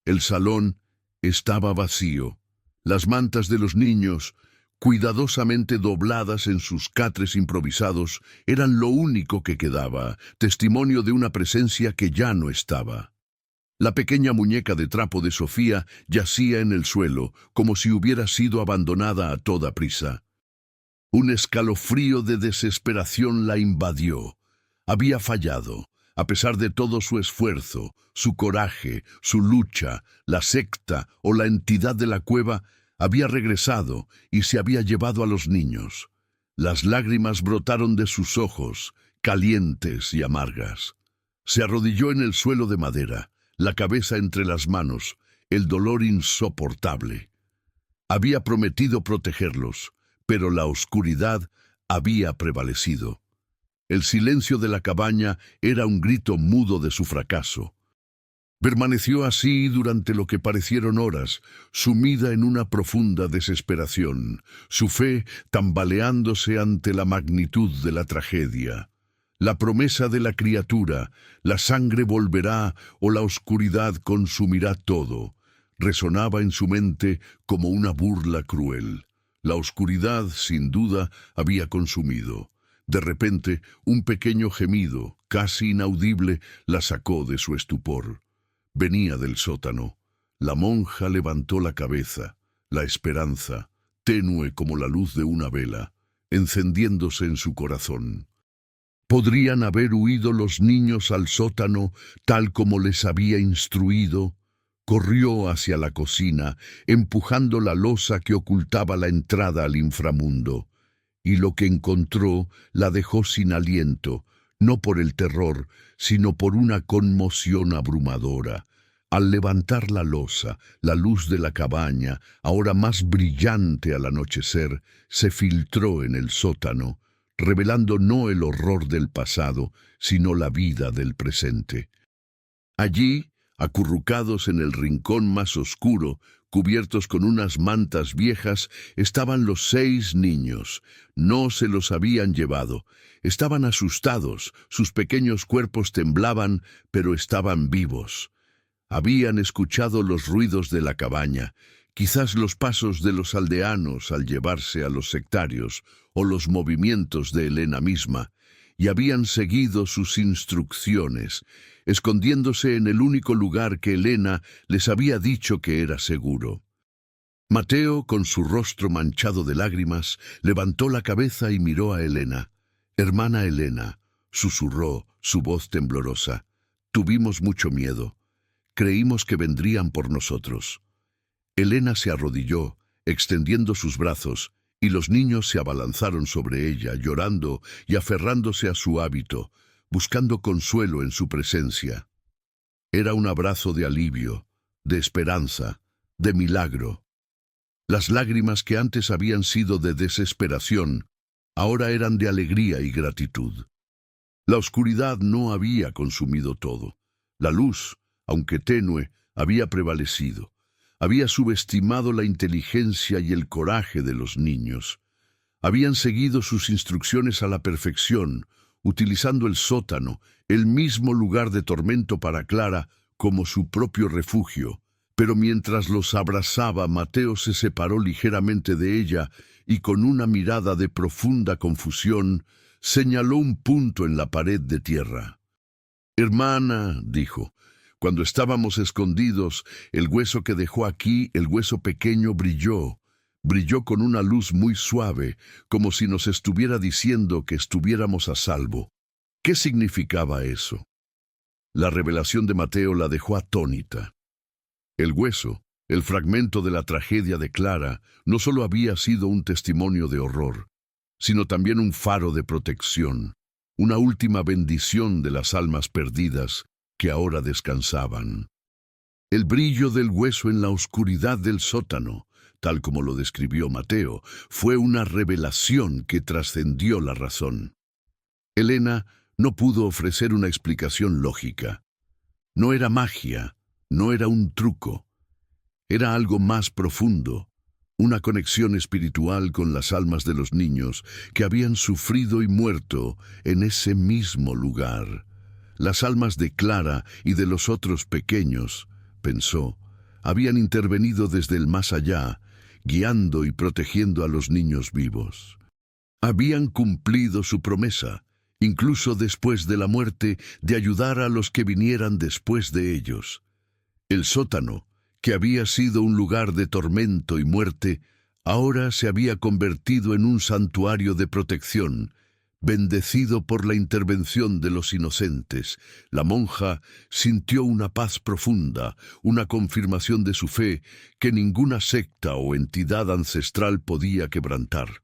El salón estaba vacío. Las mantas de los niños, cuidadosamente dobladas en sus catres improvisados, eran lo único que quedaba, testimonio de una presencia que ya no estaba. La pequeña muñeca de trapo de Sofía yacía en el suelo, como si hubiera sido abandonada a toda prisa. Un escalofrío de desesperación la invadió. Había fallado, A pesar de todo su esfuerzo, su coraje, su lucha, la secta o la entidad de la cueva había regresado y se había llevado a los niños. Las lágrimas brotaron de sus ojos, calientes y amargas. Se arrodilló en el suelo de madera, la cabeza entre las manos, el dolor insoportable. Había prometido protegerlos, pero la oscuridad había prevalecido. El silencio de la cabaña era un grito mudo de su fracaso. Permaneció así durante lo que parecieron horas, sumida en una profunda desesperación, su fe tambaleándose ante la magnitud de la tragedia. La promesa de la criatura, la sangre volverá o la oscuridad consumirá todo, resonaba en su mente como una burla cruel. La oscuridad, sin duda, había consumido. De repente, un pequeño gemido, casi inaudible, la sacó de su estupor. Venía del sótano. La monja levantó la cabeza, la esperanza, tenue como la luz de una vela, encendiéndose en su corazón. ¿Podrían haber huido los niños al sótano tal como les había instruido? Corrió hacia la cocina, empujando la losa que ocultaba la entrada al inframundo. Y lo que encontró la dejó sin aliento, no por el terror, sino por una conmoción abrumadora. Al levantar la losa, la luz de la cabaña, ahora más brillante al anochecer, se filtró en el sótano, revelando no el horror del pasado, sino la vida del presente. Allí, acurrucados en el rincón más oscuro, cubiertos con unas mantas viejas, estaban los 6 niños. No se los habían llevado. Estaban asustados, sus pequeños cuerpos temblaban, pero estaban vivos. Habían escuchado los ruidos de la cabaña, quizás los pasos de los aldeanos al llevarse a los sectarios, o los movimientos de Helena misma, y habían seguido sus instrucciones, escondiéndose en el único lugar que Helena les había dicho que era seguro. Mateo, con su rostro manchado de lágrimas, levantó la cabeza y miró a Helena. «Hermana Helena», susurró, su voz temblorosa, «tuvimos mucho miedo. Creímos que vendrían por nosotros». Helena se arrodilló, extendiendo sus brazos, y los niños se abalanzaron sobre ella, llorando y aferrándose a su hábito, buscando consuelo en su presencia. Era un abrazo de alivio, de esperanza, de milagro. Las lágrimas que antes habían sido de desesperación, ahora eran de alegría y gratitud. La oscuridad no había consumido todo. La luz, aunque tenue, había prevalecido. Había subestimado la inteligencia y el coraje de los niños. Habían seguido sus instrucciones a la perfección, utilizando el sótano, el mismo lugar de tormento para Clara, como su propio refugio. Pero mientras los abrazaba, Mateo se separó ligeramente de ella y con una mirada de profunda confusión, señaló un punto en la pared de tierra. «Hermana», dijo, «cuando estábamos escondidos, el hueso que dejó aquí, el hueso pequeño, brilló con una luz muy suave, como si nos estuviera diciendo que estuviéramos a salvo». ¿Qué significaba eso? La revelación de Mateo la dejó atónita. El hueso, el fragmento de la tragedia de Clara, no solo había sido un testimonio de horror, sino también un faro de protección, una última bendición de las almas perdidas que ahora descansaban. El brillo del hueso en la oscuridad del sótano, tal como lo describió Mateo, fue una revelación que trascendió la razón. Helena no pudo ofrecer una explicación lógica. No era magia, no era un truco. Era algo más profundo, una conexión espiritual con las almas de los niños que habían sufrido y muerto en ese mismo lugar. Las almas de Clara y de los otros pequeños, pensó, habían intervenido desde el más allá, guiando y protegiendo a los niños vivos. Habían cumplido su promesa, incluso después de la muerte, de ayudar a los que vinieran después de ellos. El sótano, que había sido un lugar de tormento y muerte, ahora se había convertido en un santuario de protección, Bendecido por la intervención de los inocentes, la monja sintió una paz profunda, una confirmación de su fe que ninguna secta o entidad ancestral podía quebrantar.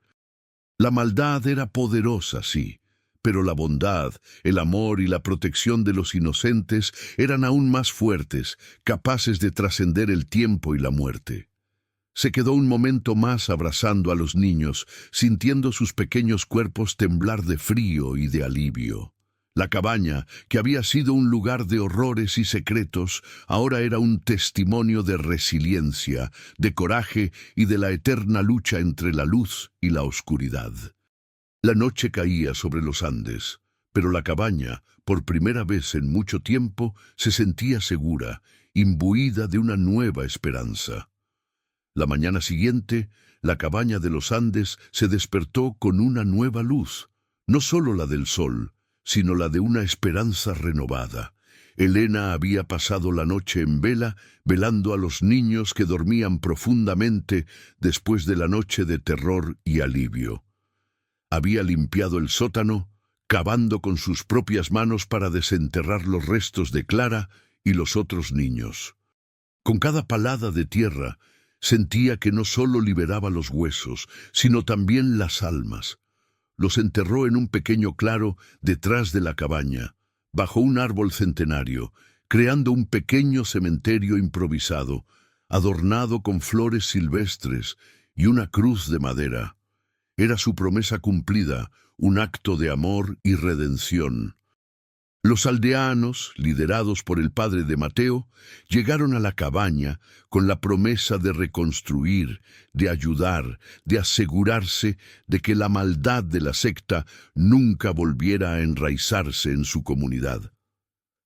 La maldad era poderosa, sí, pero la bondad, el amor y la protección de los inocentes eran aún más fuertes, capaces de trascender el tiempo y la muerte. Se quedó un momento más abrazando a los niños, sintiendo sus pequeños cuerpos temblar de frío y de alivio. La cabaña, que había sido un lugar de horrores y secretos, ahora era un testimonio de resiliencia, de coraje y de la eterna lucha entre la luz y la oscuridad. La noche caía sobre los Andes, pero la cabaña, por primera vez en mucho tiempo, se sentía segura, imbuida de una nueva esperanza. La mañana siguiente, la cabaña de los Andes se despertó con una nueva luz, no solo la del sol, sino la de una esperanza renovada. Elena había pasado la noche en vela, velando a los niños que dormían profundamente después de la noche de terror y alivio. Había limpiado el sótano, cavando con sus propias manos para desenterrar los restos de Clara y los otros niños. Con cada palada de tierra, sentía que no solo liberaba los huesos, sino también las almas. Los enterró en un pequeño claro detrás de la cabaña, bajo un árbol centenario, creando un pequeño cementerio improvisado, adornado con flores silvestres y una cruz de madera. Era su promesa cumplida, un acto de amor y redención. Los aldeanos, liderados por el padre de Mateo, llegaron a la cabaña con la promesa de reconstruir, de ayudar, de asegurarse de que la maldad de la secta nunca volviera a enraizarse en su comunidad.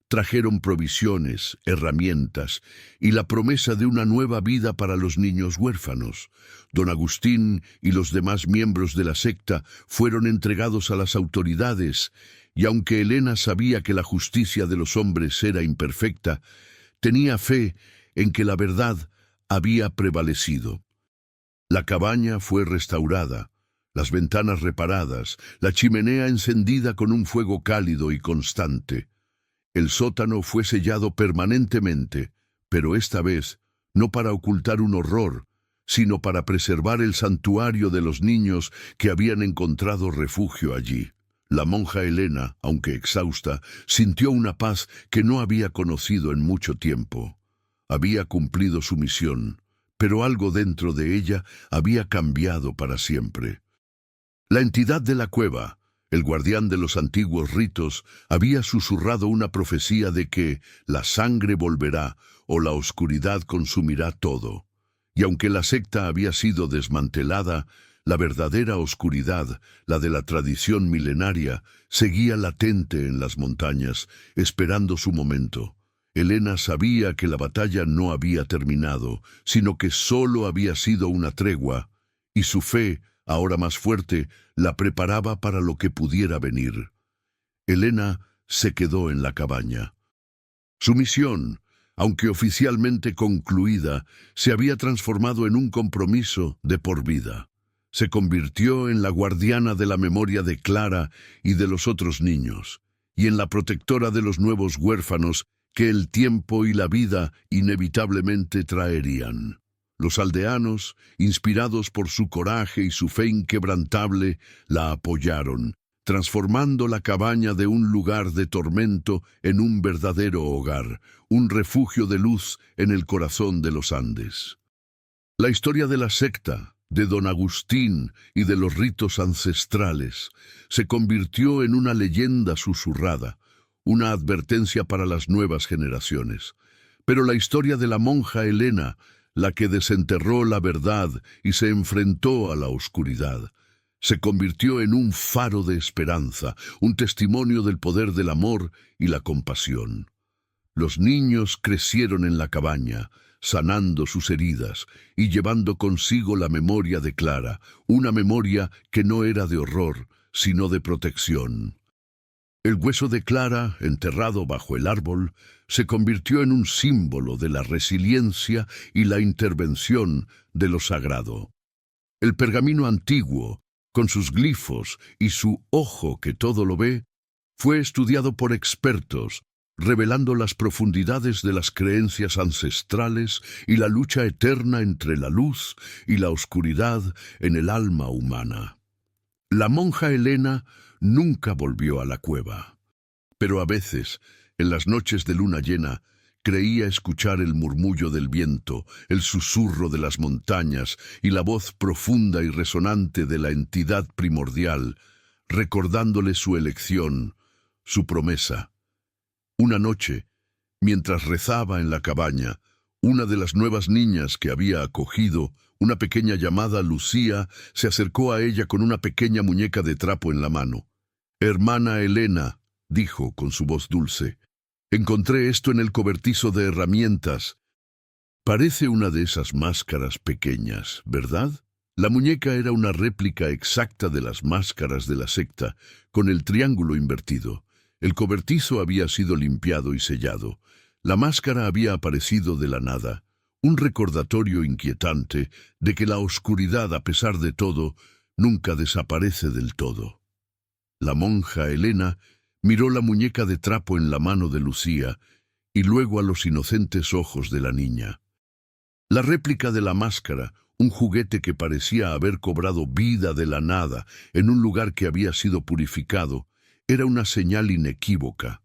Trajeron provisiones, herramientas y la promesa de una nueva vida para los niños huérfanos. Don Agustín y los demás miembros de la secta fueron entregados a las autoridades, y aunque Elena sabía que la justicia de los hombres era imperfecta, tenía fe en que la verdad había prevalecido. La cabaña fue restaurada, las ventanas reparadas, la chimenea encendida con un fuego cálido y constante. El sótano fue sellado permanentemente, pero esta vez no para ocultar un horror, sino para preservar el santuario de los niños que habían encontrado refugio allí. La monja Elena, aunque exhausta, sintió una paz que no había conocido en mucho tiempo. Había cumplido su misión, pero algo dentro de ella había cambiado para siempre. La entidad de la cueva, el guardián de los antiguos ritos, había susurrado una profecía de que la sangre volverá o la oscuridad consumirá todo. Y aunque la secta había sido desmantelada, la verdadera oscuridad, la de la tradición milenaria, seguía latente en las montañas, esperando su momento. Elena sabía que la batalla no había terminado, sino que solo había sido una tregua, y su fe, ahora más fuerte, la preparaba para lo que pudiera venir. Elena se quedó en la cabaña. Su misión, aunque oficialmente concluida, se había transformado en un compromiso de por vida. Se convirtió en la guardiana de la memoria de Clara y de los otros niños, y en la protectora de los nuevos huérfanos que el tiempo y la vida inevitablemente traerían. Los aldeanos, inspirados por su coraje y su fe inquebrantable, la apoyaron, transformando la cabaña de un lugar de tormento en un verdadero hogar, un refugio de luz en el corazón de los Andes. La historia de la secta, de Don Agustín y de los ritos ancestrales, se convirtió en una leyenda susurrada, una advertencia para las nuevas generaciones. Pero la historia de la monja Elena, la que desenterró la verdad y se enfrentó a la oscuridad, se convirtió en un faro de esperanza, un testimonio del poder del amor y la compasión. Los niños crecieron en la cabaña, sanando sus heridas y llevando consigo la memoria de Clara, una memoria que no era de horror, sino de protección. El hueso de Clara, enterrado bajo el árbol, se convirtió en un símbolo de la resiliencia y la intervención de lo sagrado. El pergamino antiguo, con sus glifos y su ojo que todo lo ve, fue estudiado por expertos, revelando las profundidades de las creencias ancestrales y la lucha eterna entre la luz y la oscuridad en el alma humana. La monja Helena nunca volvió a la cueva, pero a veces, en las noches de luna llena, creía escuchar el murmullo del viento, el susurro de las montañas y la voz profunda y resonante de la entidad primordial, recordándole su elección, su promesa. Una noche, mientras rezaba en la cabaña, una de las nuevas niñas que había acogido, una pequeña llamada Lucía, se acercó a ella con una pequeña muñeca de trapo en la mano. «Hermana Helena», dijo con su voz dulce, «encontré esto en el cobertizo de herramientas. Parece una de esas máscaras pequeñas, ¿verdad?» La muñeca era una réplica exacta de las máscaras de la secta, con el triángulo invertido. El cobertizo había sido limpiado y sellado. La máscara había aparecido de la nada, un recordatorio inquietante de que la oscuridad, a pesar de todo, nunca desaparece del todo. La monja Helena miró la muñeca de trapo en la mano de Lucía y luego a los inocentes ojos de la niña. La réplica de la máscara, un juguete que parecía haber cobrado vida de la nada en un lugar que había sido purificado, era una señal inequívoca.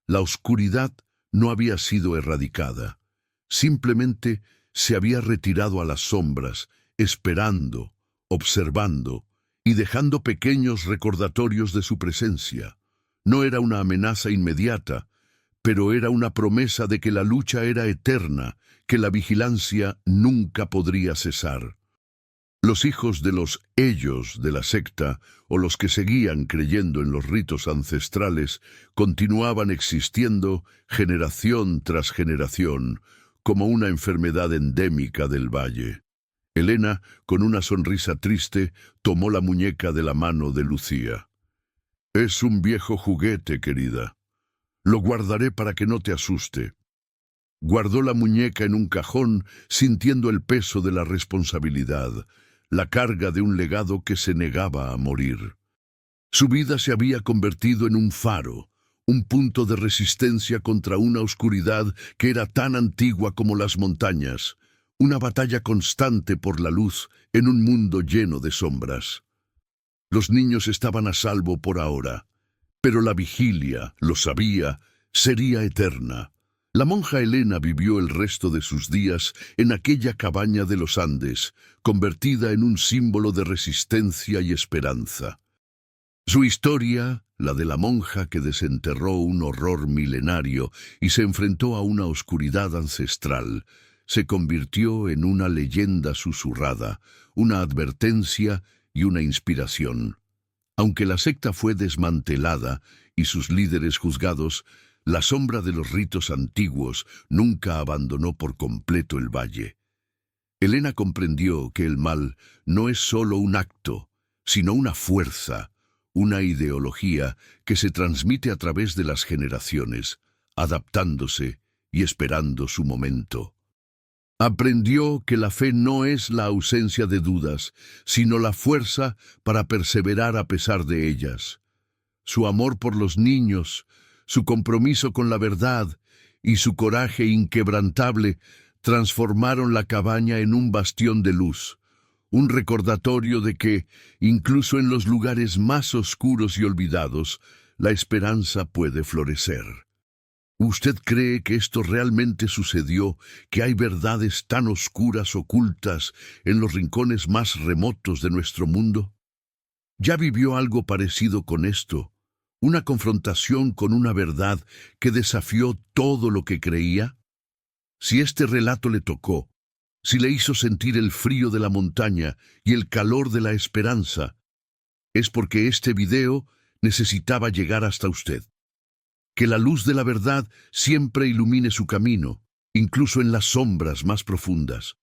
La oscuridad no había sido erradicada, simplemente se había retirado a las sombras, esperando, observando y dejando pequeños recordatorios de su presencia. No era una amenaza inmediata, pero era una promesa de que la lucha era eterna, que la vigilancia nunca podría cesar. Los hijos de los ellos de la secta, o los que seguían creyendo en los ritos ancestrales, continuaban existiendo generación tras generación, como una enfermedad endémica del valle. Helena, con una sonrisa triste, tomó la muñeca de la mano de Lucía. «Es un viejo juguete, querida. Lo guardaré para que no te asuste». Guardó la muñeca en un cajón, sintiendo el peso de la responsabilidad, la carga de un legado que se negaba a morir. Su vida se había convertido en un faro, un punto de resistencia contra una oscuridad que era tan antigua como las montañas, una batalla constante por la luz en un mundo lleno de sombras. Los niños estaban a salvo por ahora, pero la vigilia, lo sabía, sería eterna. La monja Helena vivió el resto de sus días en aquella cabaña de los Andes, convertida en un símbolo de resistencia y esperanza. Su historia, la de la monja que desenterró un horror milenario y se enfrentó a una oscuridad ancestral, se convirtió en una leyenda susurrada, una advertencia y una inspiración. Aunque la secta fue desmantelada y sus líderes juzgados, la sombra de los ritos antiguos nunca abandonó por completo el valle. Helena comprendió que el mal no es solo un acto, sino una fuerza, una ideología que se transmite a través de las generaciones, adaptándose y esperando su momento. Aprendió que la fe no es la ausencia de dudas, sino la fuerza para perseverar a pesar de ellas. Su amor por los niños, su compromiso con la verdad y su coraje inquebrantable transformaron la cabaña en un bastión de luz, un recordatorio de que, incluso en los lugares más oscuros y olvidados, la esperanza puede florecer. ¿Usted cree que esto realmente sucedió, que hay verdades tan oscuras ocultas en los rincones más remotos de nuestro mundo? ¿Ya vivió algo parecido con esto? ¿Una confrontación con una verdad que desafió todo lo que creía? Si este relato le tocó, si le hizo sentir el frío de la montaña y el calor de la esperanza, es porque este video necesitaba llegar hasta usted. Que la luz de la verdad siempre ilumine su camino, incluso en las sombras más profundas.